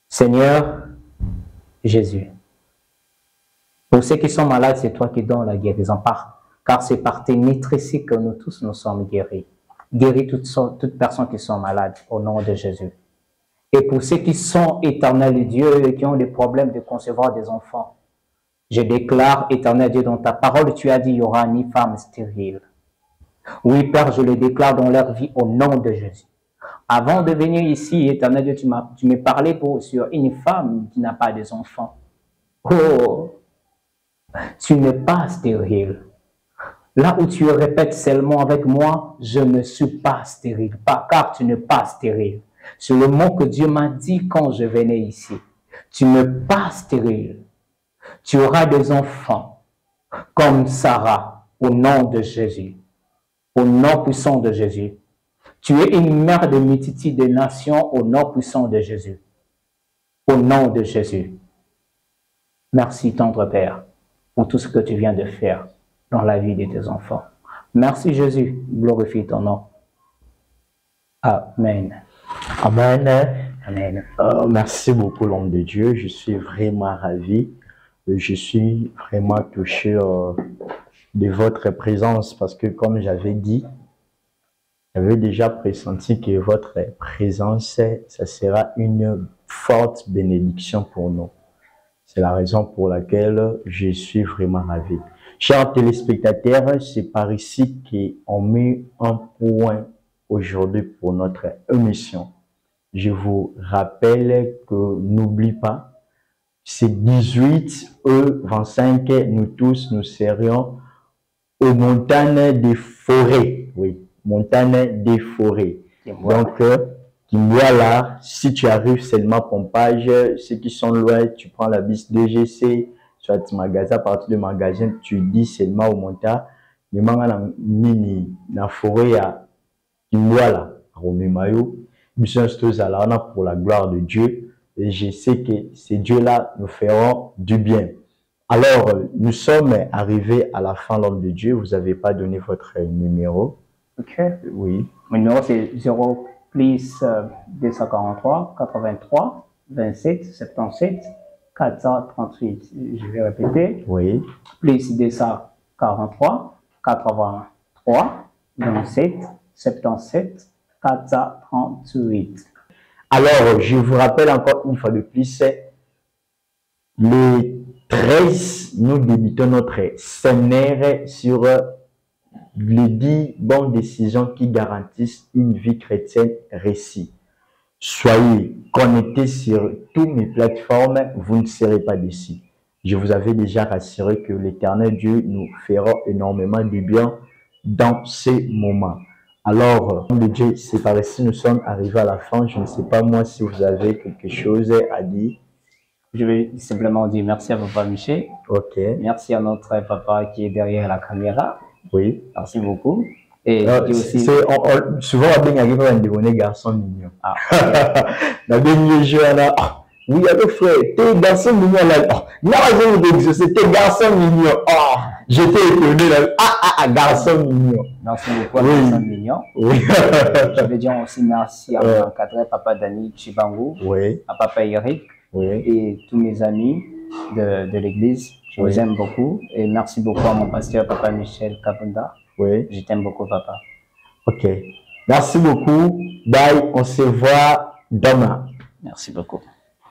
Seigneur Jésus, pour ceux qui sont malades, c'est toi qui donnes la guérison, car c'est par tes maîtrises que nous tous nous sommes guéris. Guéris toutes personnes qui sont malades, au nom de Jésus. Et pour ceux qui sont éternels Dieu et qui ont des problèmes de concevoir des enfants, je déclare, éternel Dieu, dans ta parole, tu as dit, il n'y aura ni femme stérile. Oui, Père, je le déclare dans leur vie au nom de Jésus. Avant de venir ici, éternel Dieu, tu m'as parlé sur une femme qui n'a pas d'enfants. Oh, tu n'es pas stérile. Là où tu répètes seulement avec moi, je ne suis pas stérile, car tu n'es pas stérile. C'est le mot que Dieu m'a dit quand je venais ici. Tu n'es pas stérile. Tu auras des enfants comme Sarah, au nom de Jésus. Au nom puissant de Jésus. Tu es une mère de multitude de nations au nom puissant de Jésus. Au nom de Jésus. Merci, tendre Père, pour tout ce que tu viens de faire dans la vie de tes enfants. Merci Jésus, glorifie ton nom. Amen. Amen. Amen. Merci beaucoup l'homme de Dieu, je suis vraiment ravi. Je suis vraiment touché de votre présence parce que comme j'avais dit, j'avais déjà pressenti que votre présence, ça sera une forte bénédiction pour nous. C'est la raison pour laquelle je suis vraiment ravi. Chers téléspectateurs, c'est par ici qu'on met un point aujourd'hui pour notre émission. Je vous rappelle que n'oublie pas, c'est 18h25, nous tous, nous serions aux montagnes des forêts. Oui, montagnes des forêts. Donc, voilà, si tu arrives seulement Pompage, ceux qui sont loin, tu prends la bus DGC, soit magasin, à partir du magasin, tu dis seulement au montage, mais mini la forêt à Kimwala, à Romémayo, mission Stozalana pour la gloire de Dieu. Et je sais que ces dieux-là nous feront du bien. Alors, nous sommes arrivés à la fin, l'homme de Dieu. Vous n'avez pas donné votre numéro. Ok. Oui. Mon numéro, c'est 0 plus 243 83 27 77 438. Je vais répéter. Oui. Plus 243 83 27 77 438. Alors, je vous rappelle encore une fois de plus, le 13, nous débutons notre séminaire sur les 10 bonnes décisions qui garantissent une vie chrétienne réussie. Soyez connectés sur toutes mes plateformes, vous ne serez pas déçus. Je vous avais déjà rassuré que l'Éternel Dieu nous fera énormément de bien dans ces moments. Alors, de Dieu, c'est par ici nous sommes arrivés à la fin. Je ne sais pas moi si vous avez quelque chose à dire. Je vais simplement dire merci à Papa Michel. Ok. Merci à notre papa qui est derrière la caméra. Oui. Merci beaucoup. Et aussi... souvent, on a des garçons mignons. Ah, on a jeu là. Oui, avec frère, t'es garçon mignon là. Non, c'était garçon mignon. Oh, j'étais étonné là. Garçon mignon. Merci beaucoup à garçon mignon. Oui. Je veux dire aussi merci à mon encadré, Papa Dani Chibangu. Oui. À Papa Eric. Oui. Et tous mes amis de l'église. Je vous aime beaucoup. Et merci beaucoup à mon pasteur, Papa Michel Kabunda. Oui. Je t'aime beaucoup, papa. Ok. Merci beaucoup. Bye. On se voit demain. Merci beaucoup.